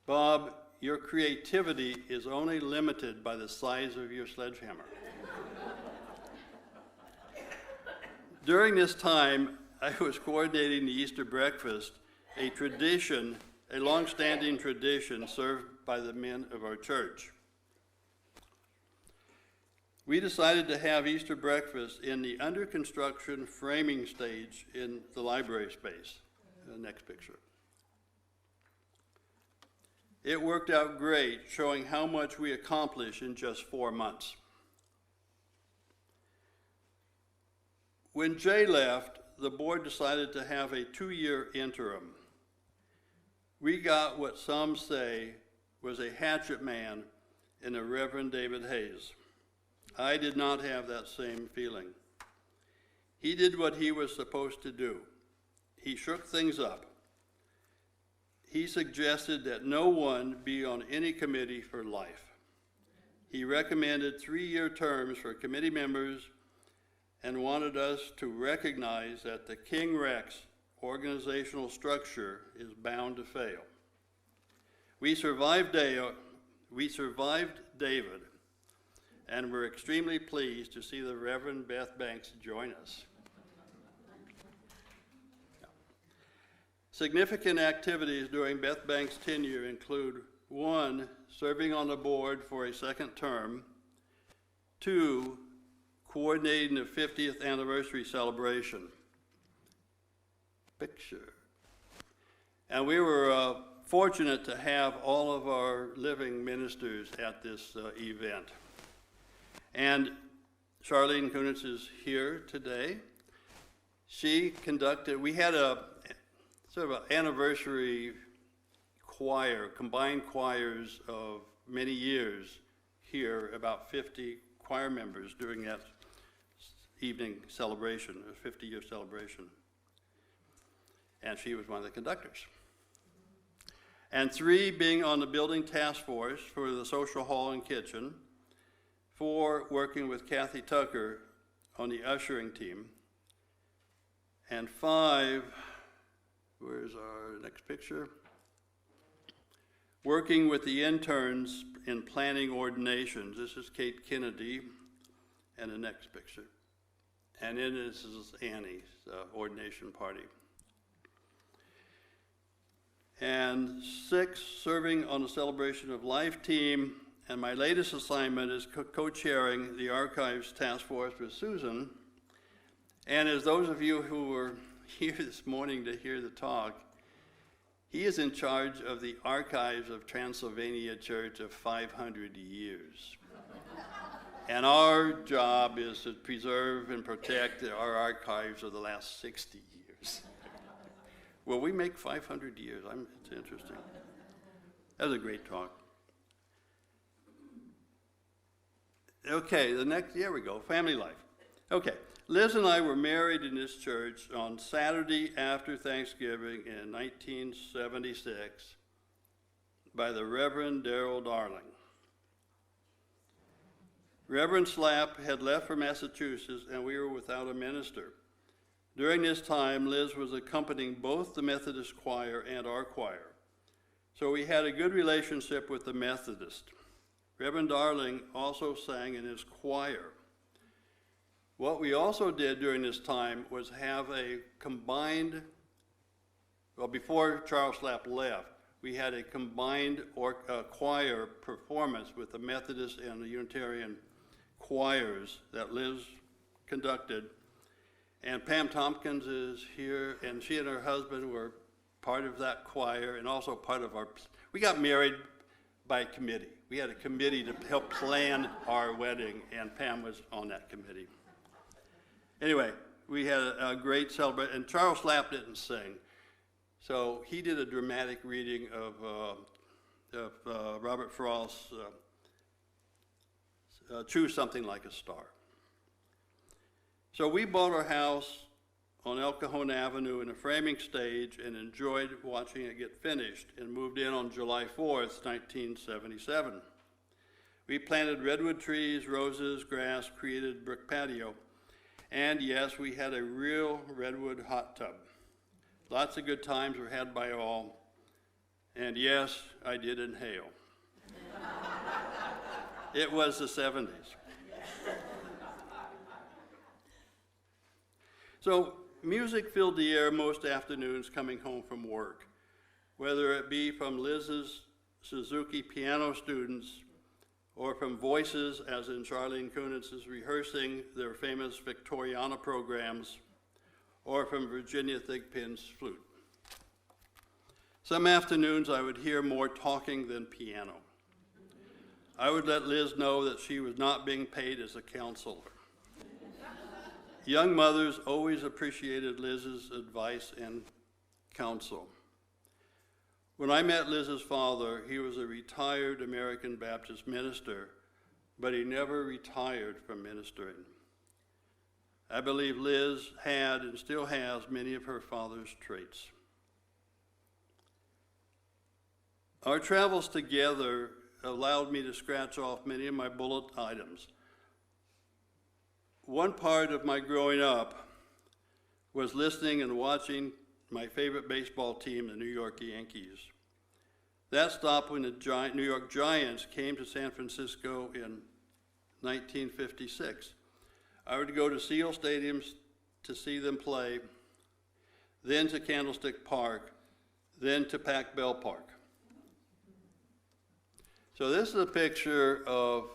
"Bob, your creativity is only limited by the size of your sledgehammer." During this time, I was coordinating the Easter breakfast, a tradition, a long-standing tradition served by the men of our church. We decided to have Easter breakfast in the under construction framing stage in the library space. The next picture. It worked out great, showing how much we accomplished in just 4 months. When Jay left, the board decided to have a 2-year interim. We got what some say was a hatchet man in the Reverend David Hayes. I did not have that same feeling. He did what he was supposed to do. He shook things up. He suggested that no one be on any committee for life. He recommended 3-year terms for committee members and wanted us to recognize that the King Rex organizational structure is bound to fail. We survived David, and we're extremely pleased to see the Reverend Beth Banks join us. Significant activities during Beth Banks' tenure include 1, serving on the board for a second term, 2, coordinating the 50th anniversary celebration. Picture. And we were fortunate to have all of our living ministers at this event. And Charlene Kunitz is here today. She conducted, we had a sort of an anniversary choir, combined choirs of many years here, about 50 choir members during that evening celebration, a 50-year celebration. And she was one of the conductors. And 3, being on the building task force for the social hall and kitchen, 4, working with Kathy Tucker on the ushering team, and 5, where's our next picture? Working with the interns in planning ordinations. This is Kate Kennedy, and the next picture. And then this is Annie's ordination party. And 6, serving on the Celebration of Life team, and my latest assignment is co-chairing the Archives Task Force with Susan. And as those of you who were here this morning to hear the talk, he is in charge of the Archives of Transylvania Church of 500 years. And our job is to preserve and protect our archives of the last 60 years. Will we make 500 years? It's interesting. That was a great talk. Okay, the next, here we go, family life. Okay, Liz and I were married in this church on Saturday after Thanksgiving in 1976 by the Reverend Darrell Darling. Reverend Slapp had left for Massachusetts and we were without a minister. During this time, Liz was accompanying both the Methodist choir and our choir. So we had a good relationship with the Methodist. Reverend Darling also sang in his choir. What we also did during this time was have a combined, well, before Charles Slapp left, we had a combined choir performance with the Methodist and the Unitarian choirs that Liz conducted. And Pam Tompkins is here, and she and her husband were part of that choir and also part of our, we got married by committee. We had a committee to help plan our wedding, and Pam was on that committee. Anyway, we had a great celebration, and Charles Slapp didn't sing. So he did a dramatic reading of Robert Frost's Choose Something Like a Star. So we bought our house on El Cajon Avenue in a framing stage and enjoyed watching it get finished and moved in on July 4th, 1977. We planted redwood trees, roses, grass, created brick patio, and yes, we had a real redwood hot tub. Lots of good times were had by all, and yes, I did inhale. It was the 70s. So music filled the air most afternoons coming home from work, whether it be from Liz's Suzuki piano students or from voices, as in Charlene Kunitz's rehearsing their famous Victoriana programs, or from Virginia Thigpen's flute. Some afternoons I would hear more talking than piano. I would let Liz know that she was not being paid as a counselor. Young mothers always appreciated Liz's advice and counsel. When I met Liz's father, he was a retired American Baptist minister, but he never retired from ministering. I believe Liz had and still has many of her father's traits. Our travels together allowed me to scratch off many of my bullet items. One part of my growing up was listening and watching my favorite baseball team, the New York Yankees. That stopped when the New York Giants came to San Francisco in 1956. I would go to Seal Stadiums to see them play, then to Candlestick Park, then to Pac Bell Park. So this is a picture of,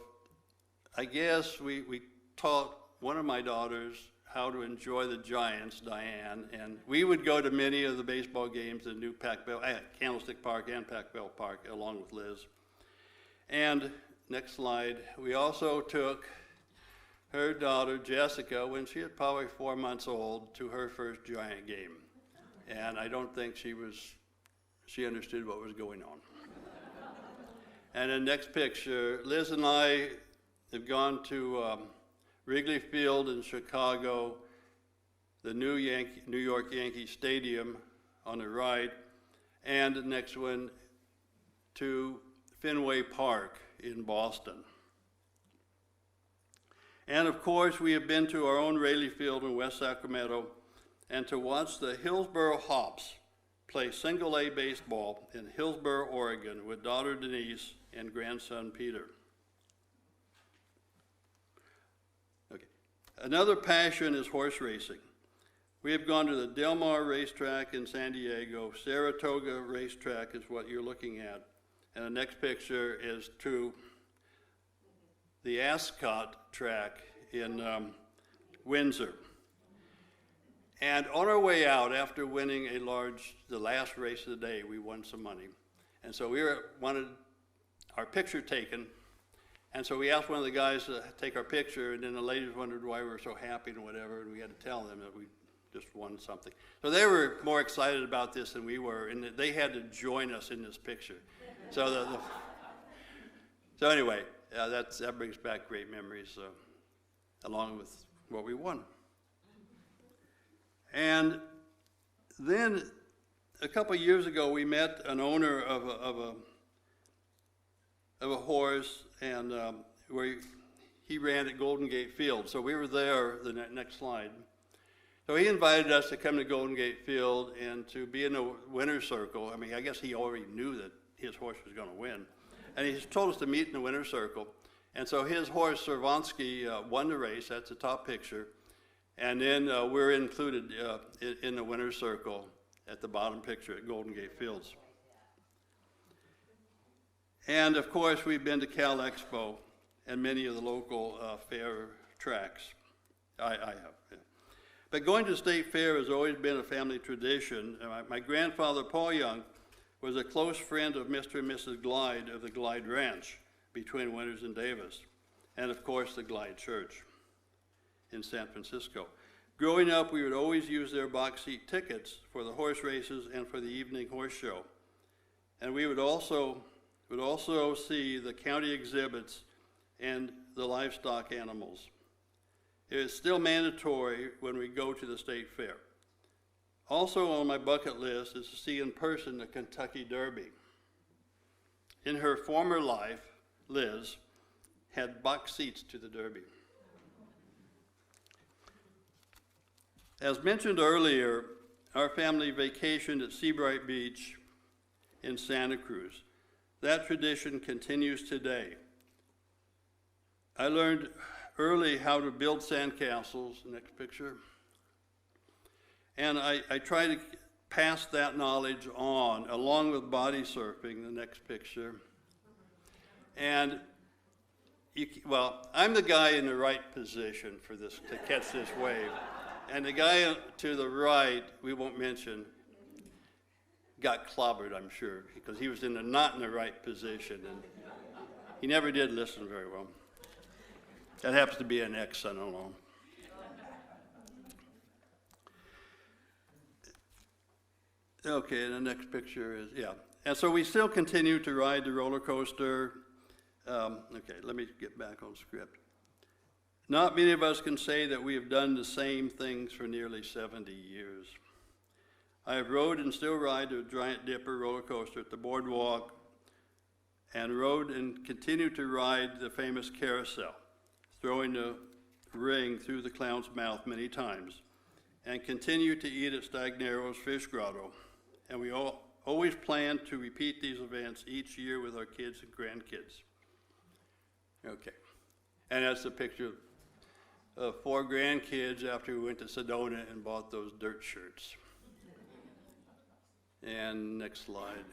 I guess we taught one of my daughters how to enjoy the Giants, Diane, and we would go to many of the baseball games in New Pac Bell, Candlestick Park and Pac Bell Park, along with Liz. And next slide, we also took her daughter, Jessica, when she was probably 4 months old, to her first Giant game. And I don't think she understood what was going on. And the next picture, Liz and I have gone to Wrigley Field in Chicago, the New York Yankee Stadium on the right, and the next one to Fenway Park in Boston. And of course, we have been to our own Wrigley Field in West Sacramento and to watch the Hillsboro Hops play single-A baseball in Hillsboro, Oregon with daughter Denise and grandson Peter. Okay. Another passion is horse racing. We have gone to the Del Mar racetrack in San Diego. Saratoga racetrack is what you're looking at. And the next picture is to the Ascot track in Windsor. And on our way out, after winning the last race of the day, we won some money. And so we wanted our picture taken. And so we asked one of the guys to take our picture, and then the ladies wondered why we were so happy and whatever, and we had to tell them that we just won something. So they were more excited about this than we were, and they had to join us in this picture. So so anyway, that brings back great memories, along with what we won. And then a couple of years ago, we met an owner of a horse, and where he ran at Golden Gate Field. So we were there, the next slide. So he invited us to come to Golden Gate Field and to be in the winner's circle. I mean, I guess he already knew that his horse was going to win. And he told us to meet in the winner's circle. And so his horse, Servansky, won the race. That's the top picture. And then we're included in the winner's circle at the bottom picture at Golden Gate Fields. And of course, we've been to Cal Expo and many of the local fair tracks. I have. Yeah. But going to the state fair has always been a family tradition. My grandfather, Paul Young, was a close friend of Mr. and Mrs. Glide of the Glide Ranch between Winters and Davis, and of course the Glide Church in San Francisco. Growing up, we would always use their box seat tickets for the horse races and for the evening horse show. And we would also see the county exhibits and the livestock animals. It is still mandatory when we go to the state fair. Also on my bucket list is to see in person the Kentucky Derby. In her former life, Liz had box seats to the Derby. As mentioned earlier, our family vacationed at Seabright Beach in Santa Cruz. That tradition continues today. I learned early how to build sandcastles, next picture, and I try to pass that knowledge on along with body surfing, the next picture. And I'm the guy in the right position for this, to catch this wave. And the guy to the right, we won't mention, got clobbered, I'm sure, because he was not in the right position, and he never did listen very well. That happens to be an ex, I don't know. Okay, the next picture is, yeah. And so we still continue to ride the roller coaster. Okay, let me get back on script. Not many of us can say that we have done the same things for nearly 70 years. I have rode and still ride the Giant Dipper roller coaster at the boardwalk, and rode and continue to ride the famous carousel, throwing the ring through the clown's mouth many times, and continue to eat at Stagnero's Fish Grotto. And we always plan to repeat these events each year with our kids and grandkids. Okay, and that's a picture of 4 grandkids after we went to Sedona and bought those dirt shirts. And next slide.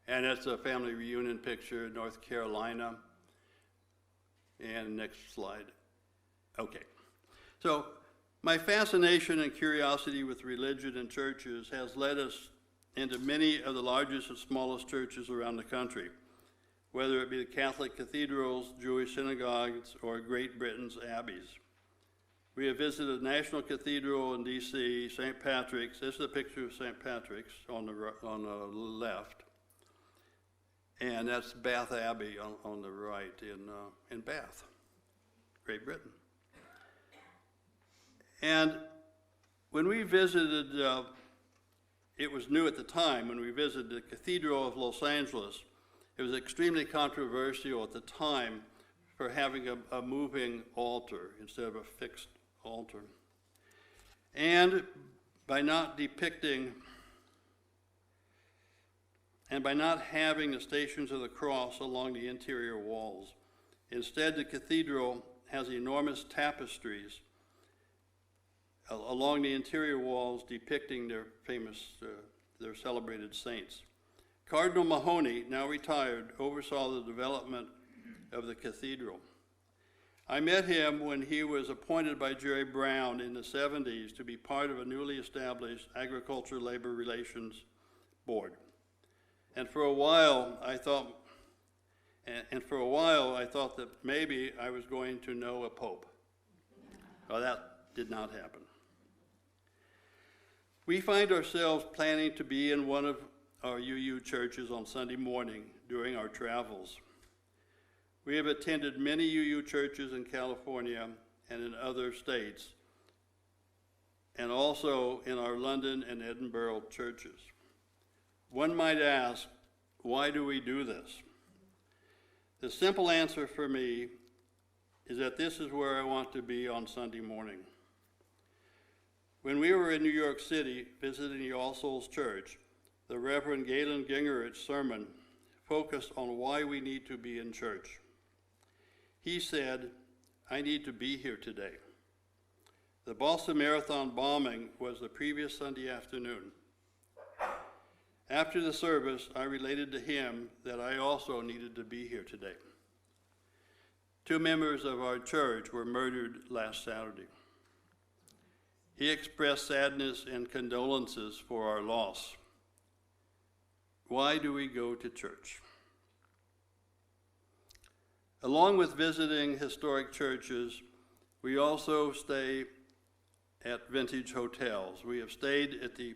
And it's a family reunion picture, North Carolina. And next slide. Okay. So my fascination and curiosity with religion and churches has led us into many of the largest and smallest churches around the country, whether it be the Catholic cathedrals, Jewish synagogues, or Great Britain's abbeys. We have visited National Cathedral in D.C., St. Patrick's. This is a picture of St. Patrick's on the left. And that's Bath Abbey on the right in Bath, Great Britain. And when we visited, it was new at the time, when we visited the Cathedral of Los Angeles, it was extremely controversial at the time for having a moving altar instead of a fixed altar. And by not depicting, and by not having the Stations of the Cross along the interior walls, instead the cathedral has enormous tapestries along the interior walls depicting their famous, their celebrated saints. Cardinal Mahoney, now retired, oversaw the development of the cathedral. I met him when he was appointed by Jerry Brown in the 70s to be part of a newly established Agriculture Labor Relations Board. And for a while I thought that maybe I was going to know a pope. Well, that did not happen. We find ourselves planning to be in one of our UU churches on Sunday morning during our travels. We have attended many UU churches in California and in other states, and also in our London and Edinburgh churches. One might ask, why do we do this? The simple answer for me is that this is where I want to be on Sunday morning. When we were in New York City visiting the All Souls Church, the Reverend Galen Gingerich's sermon focused on why we need to be in church. He said, I need to be here today. The Boston Marathon bombing was the previous Sunday afternoon. After the service, I related to him that I also needed to be here today. 2 members of our church were murdered last Saturday. He expressed sadness and condolences for our loss. Why do we go to church? Along with visiting historic churches, we also stay at vintage hotels. We have stayed at the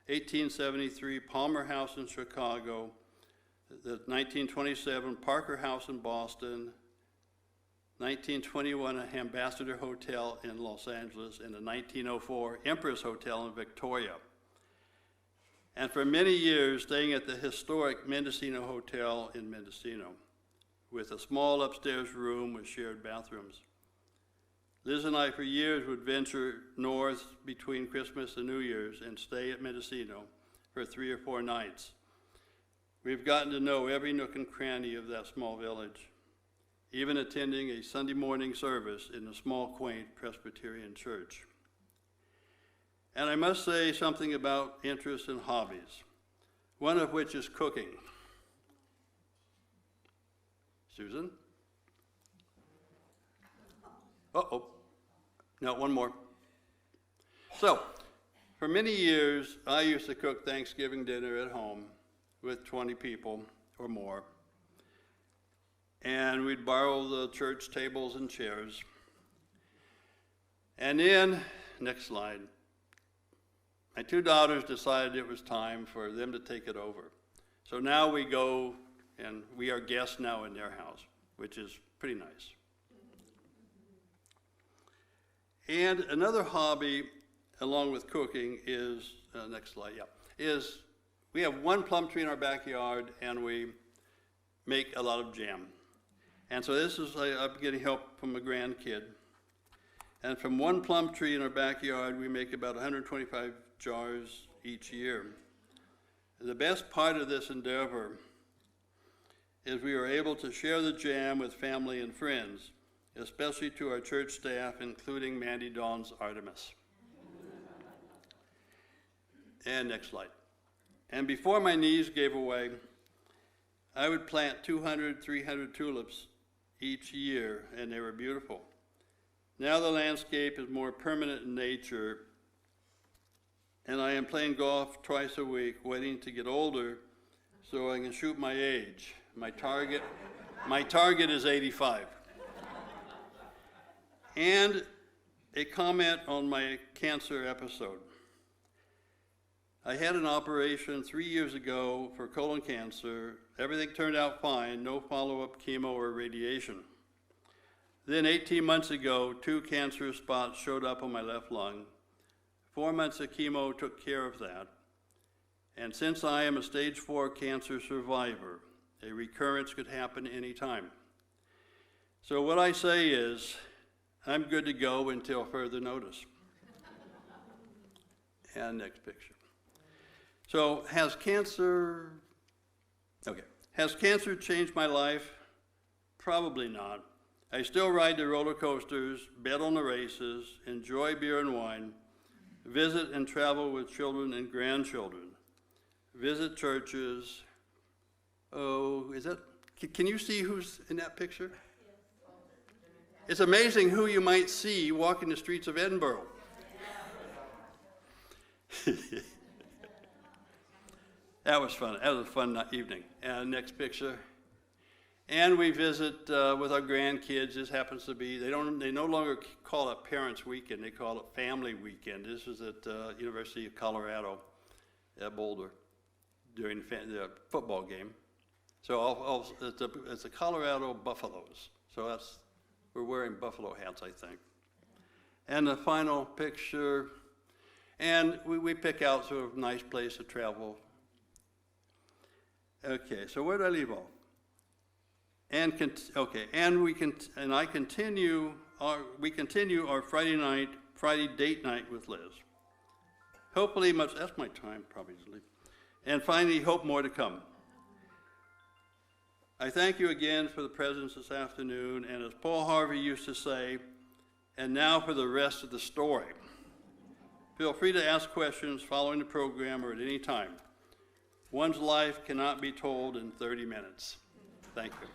1873 Palmer House in Chicago, the 1927 Parker House in Boston, 1921 Ambassador Hotel in Los Angeles, and the 1904 Empress Hotel in Victoria. And for many years, staying at the historic Mendocino Hotel in Mendocino, with a small upstairs room with shared bathrooms. Liz and I, for years, would venture north between Christmas and New Year's and stay at Mendocino for 3 or 4 nights. We've gotten to know every nook and cranny of that small village, even attending a Sunday morning service in a small, quaint Presbyterian church. And I must say something about interests and hobbies, one of which is cooking. Susan? Uh-oh. No, one more. So, for many years, I used to cook Thanksgiving dinner at home with 20 people or more. And we'd borrow the church tables and chairs. And then, next slide, my 2 daughters decided it was time for them to take it over. So now we go, and we are guests now in their house, which is pretty nice. And another hobby, along with cooking, is, next slide, is we have 1 plum tree in our backyard, and we make a lot of jam. And so this is, I'm getting help from a grandkid. And from 1 plum tree in our backyard, we make about 125 jars each year. The best part of this endeavor is we are able to share the jam with family and friends, especially to our church staff, including Mandy Dawn's Artemis. And next slide. And before my knees gave away, I would plant 200, 300 tulips each year, and they were beautiful. Now the landscape is more permanent in nature, and I am playing golf twice a week, waiting to get older so I can shoot my age. My target is 85. And a comment on my cancer episode. I had an operation 3 years ago for colon cancer. Everything turned out fine, no follow-up chemo or radiation. Then 18 months ago, 2 cancer spots showed up on my left lung. 4 months of chemo took care of that. And since I am a stage 4 cancer survivor, a recurrence could happen anytime. So what I say is, I'm good to go until further notice. And next picture. So has cancer changed my life? Probably not. I still ride the roller coasters, bet on the races, enjoy beer and wine, visit and travel with children and grandchildren, visit churches. Oh, can you see who's in that picture? It's amazing who you might see walking the streets of Edinburgh. That was fun. That was a fun evening. And next picture. And we visit with our grandkids. This happens to be, they no longer call it Parents Weekend, they call it Family Weekend. This is at University of Colorado at Boulder during the football game. So it's the Colorado Buffaloes. So we're wearing buffalo hats, I think. And the final picture, and we pick out sort of a nice place to travel. Okay, so where did I leave off? We continue our Friday date night with Liz. Hopefully that's my time probably to leave. And finally, hope more to come. I thank you again for the presence this afternoon, and as Paul Harvey used to say, and now for the rest of the story. Feel free to ask questions following the program or at any time. One's life cannot be told in 30 minutes. Thank you.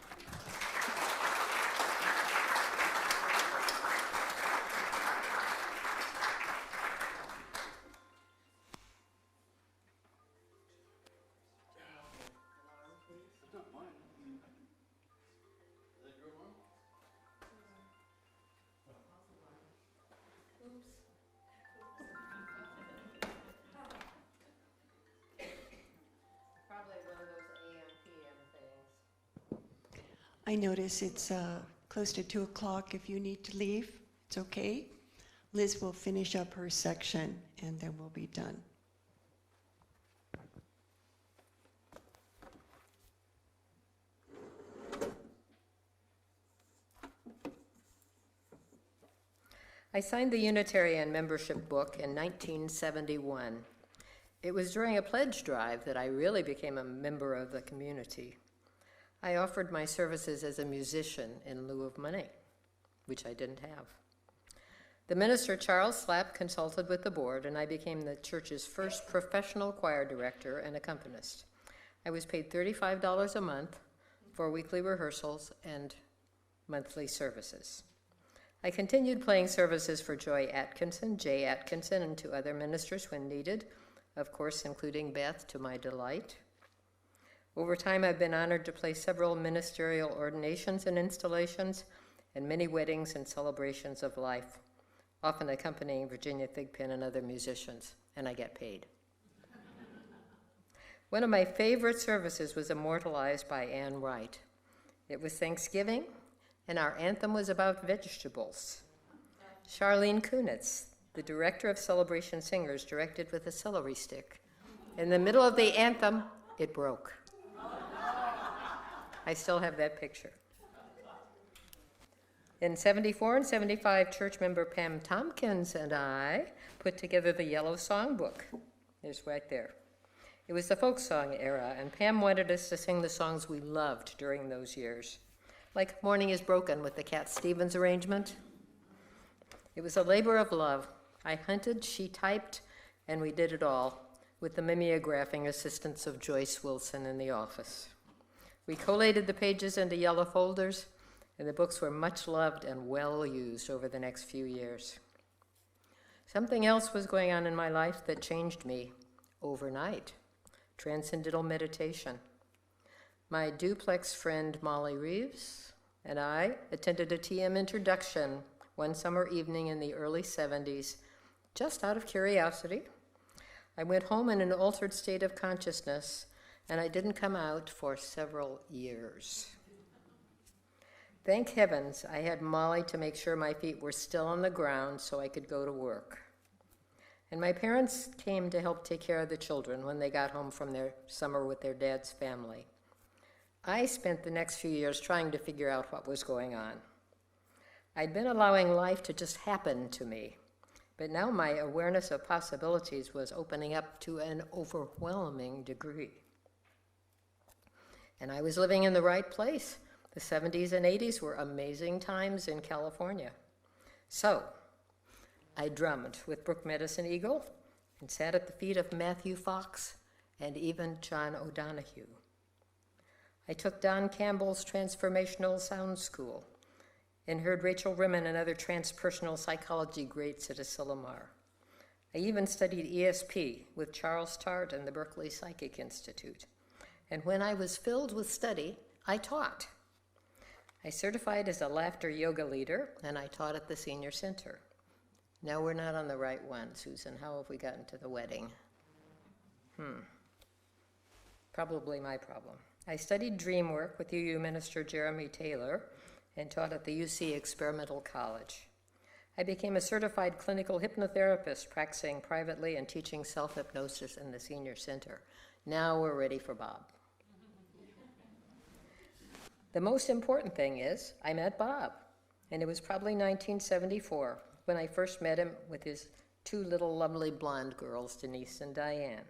I notice it's close to 2 o'clock. If you need to leave, it's okay. Liz will finish up her section, and then we'll be done. I signed the Unitarian membership book in 1971. It was during a pledge drive that I really became a member of the community. I offered my services as a musician in lieu of money, which I didn't have. The minister, Charles Slapp, consulted with the board, and I became the church's first professional choir director and accompanist. I was paid $35 a month for weekly rehearsals and monthly services. I continued playing services for Joy Atkinson, Jay Atkinson, and 2 other ministers when needed, of course, including Beth, to my delight. Over time, I've been honored to play several ministerial ordinations and installations, and many weddings and celebrations of life, often accompanying Virginia Thigpen and other musicians, and I get paid. One of my favorite services was immortalized by Ann Wright. It was Thanksgiving, and our anthem was about vegetables. Charlene Kunitz, the director of Celebration Singers, directed with a celery stick. In the middle of the anthem, it broke. I still have that picture. In 74 and 75, church member Pam Tompkins and I put together the Yellow Songbook. It's right there. It was the folk song era, and Pam wanted us to sing the songs we loved during those years, like Morning is Broken with the Cat Stevens arrangement. It was a labor of love. I hunted, she typed, and we did it all. with the mimeographing assistance of Joyce Wilson in the office. We collated the pages into yellow folders, and the books were much loved and well used over the next few years. Something else was going on in my life that changed me overnight: transcendental meditation. My duplex friend Molly Reeves and I attended a TM introduction one summer evening in the early 70s, just out of curiosity. I went home in an altered state of consciousness, and I didn't come out for several years. Thank heavens I had Molly to make sure my feet were still on the ground so I could go to work. And my parents came to help take care of the children when they got home from their summer with their dad's family. I spent the next few years trying to figure out what was going on. I'd been allowing life to just happen to me, but now my awareness of possibilities was opening up to an overwhelming degree. And I was living in the right place. The 70s and 80s were amazing times in California. So I drummed with Brooke Medicine Eagle and sat at the feet of Matthew Fox and even John O'Donohue. I took Don Campbell's Transformational Sound School and heard Rachel Rimmen and other transpersonal psychology greats at Asilomar. I even studied ESP with Charles Tart and the Berkeley Psychic Institute. And when I was filled with study, I taught. I certified as a laughter yoga leader, and I taught at the senior center. Now we're not on the right one, Susan. How have we gotten to the wedding? Probably my problem. I studied dream work with UU minister Jeremy Taylor and taught at the UC Experimental College. I became a certified clinical hypnotherapist, practicing privately and teaching self-hypnosis in the senior center. Now we're ready for Bob. The most important thing is I met Bob, and it was probably 1974 when I first met him with his two little lovely blonde girls, Denise and Diane.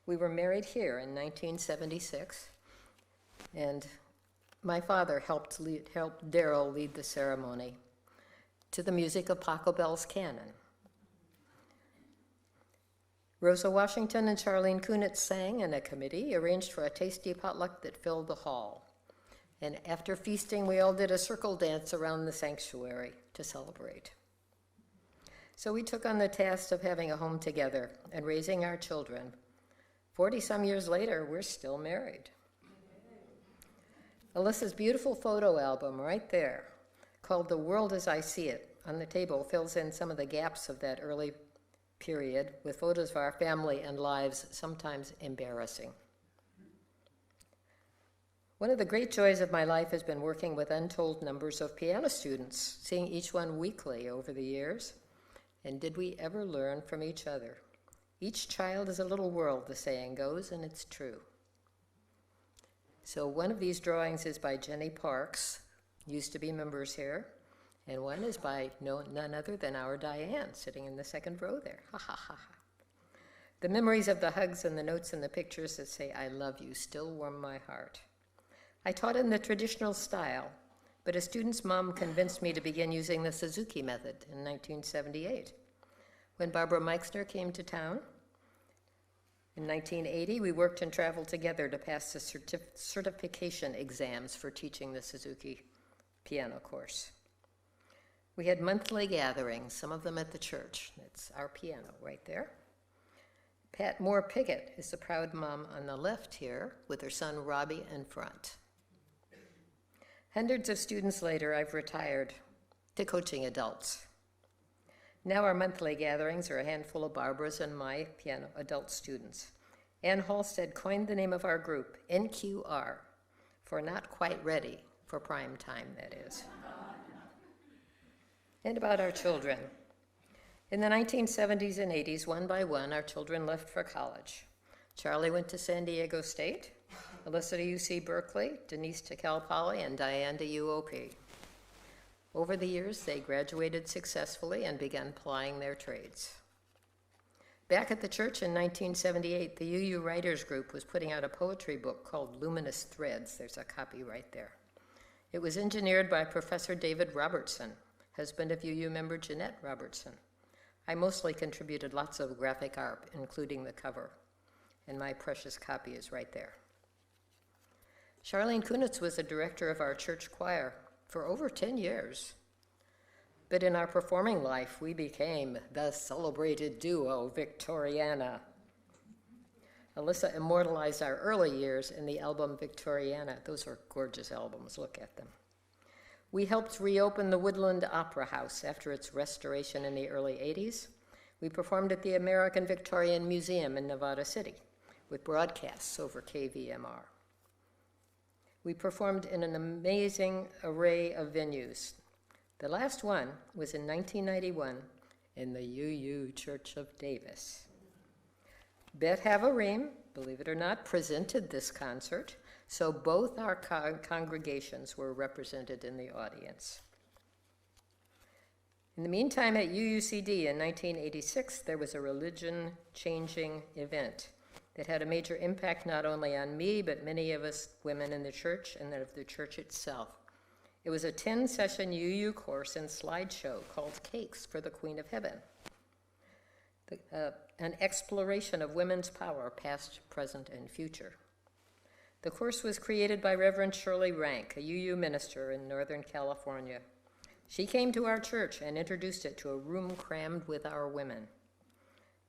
We were married here in 1976, and my father helped Daryl lead the ceremony to the music of Paco Bell's canon. Rosa Washington and Charlene Kunitz sang, and a committee arranged for a tasty potluck that filled the hall. And after feasting, we all did a circle dance around the sanctuary to celebrate. So we took on the task of having a home together and raising our children. 40-some years later, we're still married. Alyssa's beautiful photo album right there, called The World as I See It, on the table fills in some of the gaps of that early period with photos of our family and lives, sometimes embarrassing. One of the great joys of my life has been working with untold numbers of piano students, seeing each one weekly over the years. And did we ever learn from each other? Each child is a little world, the saying goes, and it's true. So one of these drawings is by Jenny Parks, used to be members here, and one is by none other than our Diane, sitting in the second row there. Ha ha ha ha. The memories of the hugs and the notes and the pictures that say, I love you, still warm my heart. I taught in the traditional style, but a student's mom convinced me to begin using the Suzuki method in 1978. When Barbara Meixner came to town, in 1980, we worked and traveled together to pass the certification exams for teaching the Suzuki piano course. We had monthly gatherings, some of them at the church. That's our piano right there. Pat Moore Piggott is the proud mom on the left here with her son Robbie in front. Hundreds of students later, I've retired to coaching adults. Now our monthly gatherings are a handful of Barbara's and my piano adult students. Ann Halstead coined the name of our group, NQR, for not quite ready for prime time, that is. And about our children. In the 1970s and 80s, one by one, our children left for college. Charlie went to San Diego State, Alyssa to UC Berkeley, Denise to Cal Poly, and Diane to UOP. Over the years, they graduated successfully and began plying their trades. Back at the church in 1978, the UU Writers Group was putting out a poetry book called Luminous Threads. There's a copy right there. It was engineered by Professor David Robertson, husband of UU member Jeanette Robertson. I mostly contributed lots of graphic art, including the cover, and my precious copy is right there. Charlene Kunitz was the director of our church choir for over 10 years. But in our performing life, we became the celebrated duo Victoriana. Alyssa immortalized our early years in the album Victoriana. Those are gorgeous albums, look at them. We helped reopen the Woodland Opera House after its restoration in the early 80s. We performed at the American Victorian Museum in Nevada City with broadcasts over KVMR. We performed in an amazing array of venues. The last one was in 1991 in the UU Church of Davis. Bet Havarim, believe it or not, presented this concert, so both our congregations were represented in the audience. In the meantime, at UUCD in 1986, there was a religion-changing event that had a major impact not only on me, but many of us women in the church and of the church itself. It was a 10-session UU course and slideshow called Cakes for the Queen of Heaven, an exploration of women's power, past, present, and future. The course was created by Reverend Shirley Rank, a UU minister in Northern California. She came to our church and introduced it to a room crammed with our women.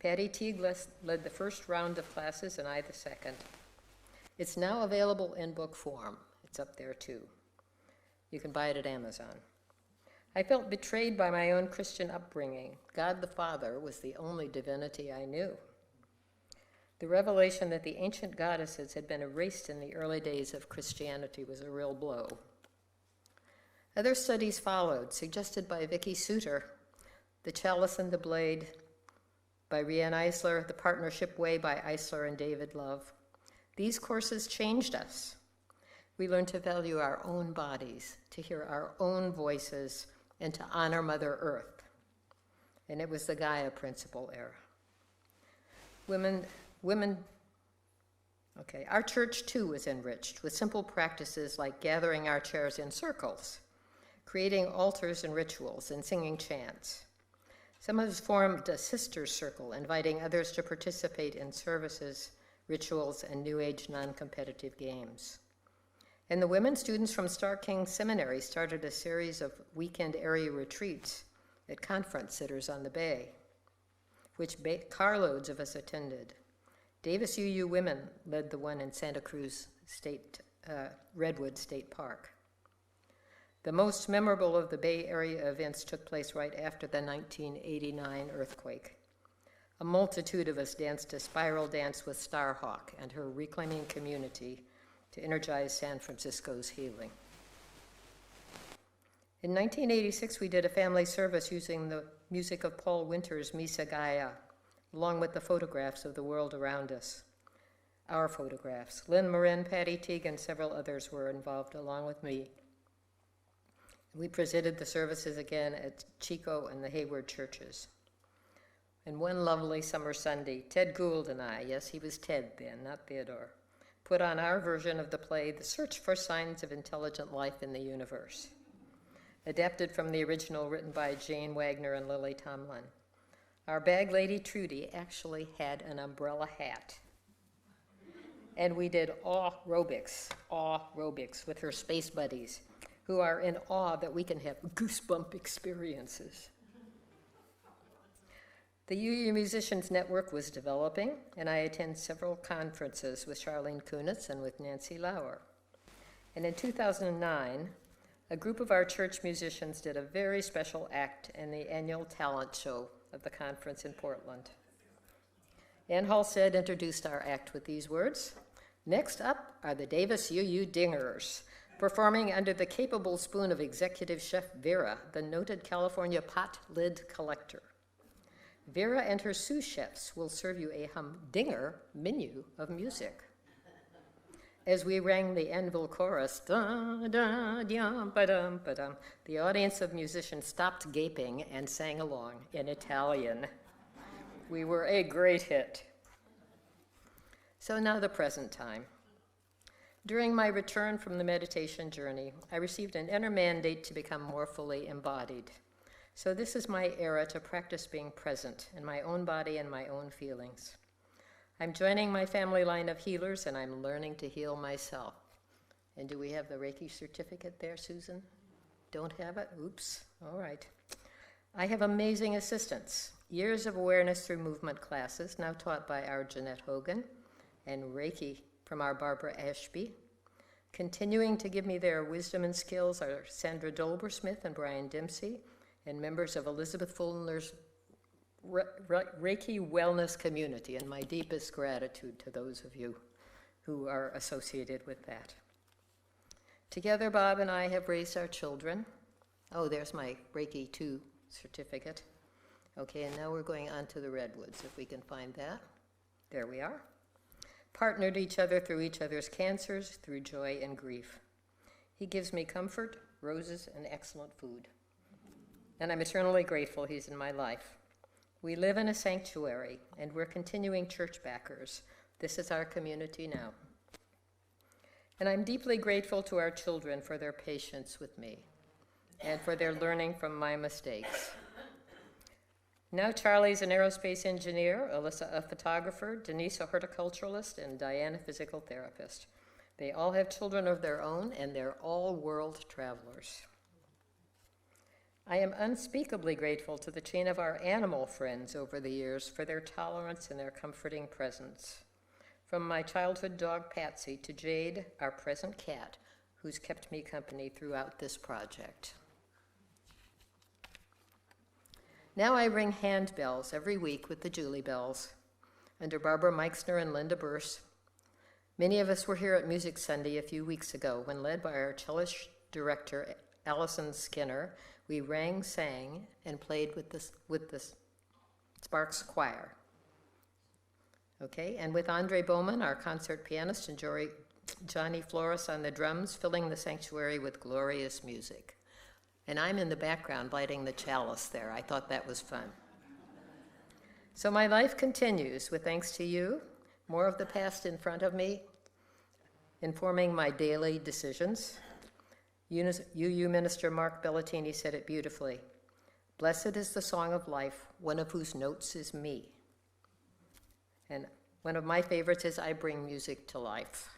Patty Teague led the first round of classes and I the second. It's now available in book form. It's up there too. You can buy it at Amazon. I felt betrayed by my own Christian upbringing. God the Father was the only divinity I knew. The revelation that the ancient goddesses had been erased in the early days of Christianity was a real blow. Other studies followed, suggested by Vicky Suter, The Chalice and the Blade by Rianne Eisler, The Partnership Way by Eisler and David Love. These courses changed us. We learned to value our own bodies, to hear our own voices, and to honor Mother Earth. And it was the Gaia Principle era. Our church too was enriched with simple practices like gathering our chairs in circles, creating altars and rituals, and singing chants. Some of us formed a sisters circle, inviting others to participate in services, rituals, and New Age non-competitive games. And the women students from Star King Seminary started a series of weekend area retreats at conference centers on the Bay, which carloads of us attended. Davis UU Women led the one in Santa Cruz Redwood State Park. The most memorable of the Bay Area events took place right after the 1989 earthquake. A multitude of us danced a spiral dance with Starhawk and her reclaiming community to energize San Francisco's healing. In 1986, we did a family service using the music of Paul Winter's Misa Gaia, along with the photographs of the world around us. Our photographs. Lynn Marin, Patty Teague, and several others were involved along with me. We presented the services again at Chico and the Hayward churches. And one lovely summer Sunday, Ted Gould and I, yes, he was Ted then, not Theodore, put on our version of the play, The Search for Signs of Intelligent Life in the Universe, adapted from the original written by Jane Wagner and Lily Tomlin. Our bag lady, Trudy, actually had an umbrella hat. And we did aerobics with her space buddies, who are in awe that we can have goosebump experiences. The UU Musicians Network was developing, and I attended several conferences with Charlene Kunitz and with Nancy Lauer. And in 2009, a group of our church musicians did a very special act in the annual talent show of the conference in Portland. Ann Halstead introduced our act with these words: "Next up are the Davis UU Dingers, performing under the capable spoon of executive chef Vera, the noted California pot lid collector. Vera and her sous chefs will serve you a humdinger menu of music." As we rang the anvil chorus, da, da, dum, ba-dum, ba-dum, the audience of musicians stopped gaping and sang along in Italian. We were a great hit. So now the present time. During my return from the meditation journey, I received an inner mandate to become more fully embodied. So this is my era to practice being present in my own body and my own feelings. I'm joining my family line of healers, and I'm learning to heal myself. And do we have the Reiki certificate there, Susan? Don't have it? Oops. All right. I have amazing assistants. Years of awareness through movement classes, now taught by our Jeanette Hogan, and Reiki from our Barbara Ashby. Continuing to give me their wisdom and skills are Sandra Dolbersmith and Brian Dempsey, and members of Elizabeth Fulner's Reiki Wellness Community, and my deepest gratitude to those of you who are associated with that. Together, Bob and I have raised our children. Oh, there's my Reiki 2 certificate. Okay, and now we're going on to the Redwoods, if we can find that. There we are. Partnered each other through each other's cancers, through joy and grief. He gives me comfort, roses, and excellent food. And I'm eternally grateful he's in my life. We live in a sanctuary, and we're continuing church backers. This is our community now. And I'm deeply grateful to our children for their patience with me and for their learning from my mistakes. Now Charlie's an aerospace engineer, Alyssa a photographer, Denise a horticulturalist, and Diane a physical therapist. They all have children of their own, and they're all world travelers. I am unspeakably grateful to the chain of our animal friends over the years for their tolerance and their comforting presence. From my childhood dog Patsy to Jade, our present cat, who's kept me company throughout this project. Now I ring handbells every week with the Julie Bells, under Barbara Meixner and Linda Burse. Many of us were here at Music Sunday a few weeks ago when, led by our cellist director, Allison Skinner, we rang, sang, and played with the Sparks Choir. Okay, and with Andre Bowman, our concert pianist, and Johnny Flores on the drums, filling the sanctuary with glorious music. And I'm in the background lighting the chalice there. I thought that was fun. So my life continues with thanks to you, more of the past in front of me, informing my daily decisions. UU Minister Mark Bellatini said it beautifully. Blessed is the song of life, one of whose notes is me. And one of my favorites is I bring music to life.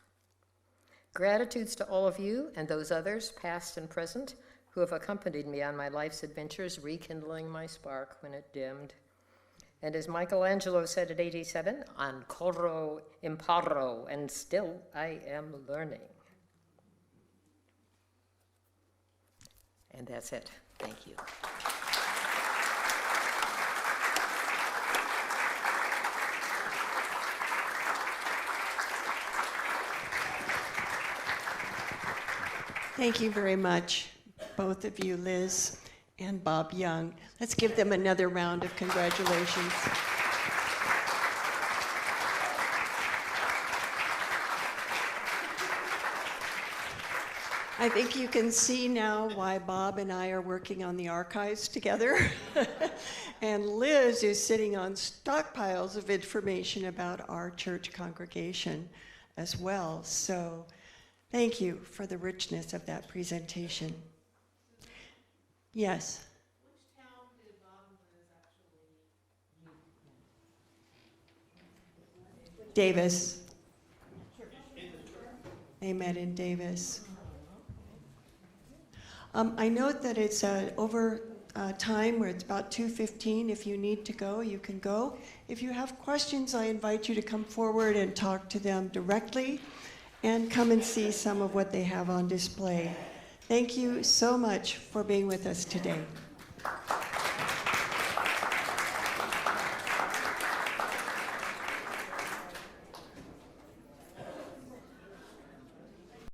Gratitudes to all of you and those others, past and present, who have accompanied me on my life's adventures, rekindling my spark when it dimmed. And as Michelangelo said at 87, ancora imparo, and still I am learning. And that's it. Thank you. Thank you very much, both of you, Liz and Bob Young. Let's give them another round of congratulations. I think you can see now why Bob and I are working on the archives together. And Liz is sitting on stockpiles of information about our church congregation as well. So thank you for the richness of that presentation. Yes? Which town did Bob and Liz actually meet? Davis. They met in Davis. I note that it's over time where it's about 2:15. If you need to go, you can go. If you have questions, I invite you to come forward and talk to them directly and come and see some of what they have on display. Thank you so much for being with us today.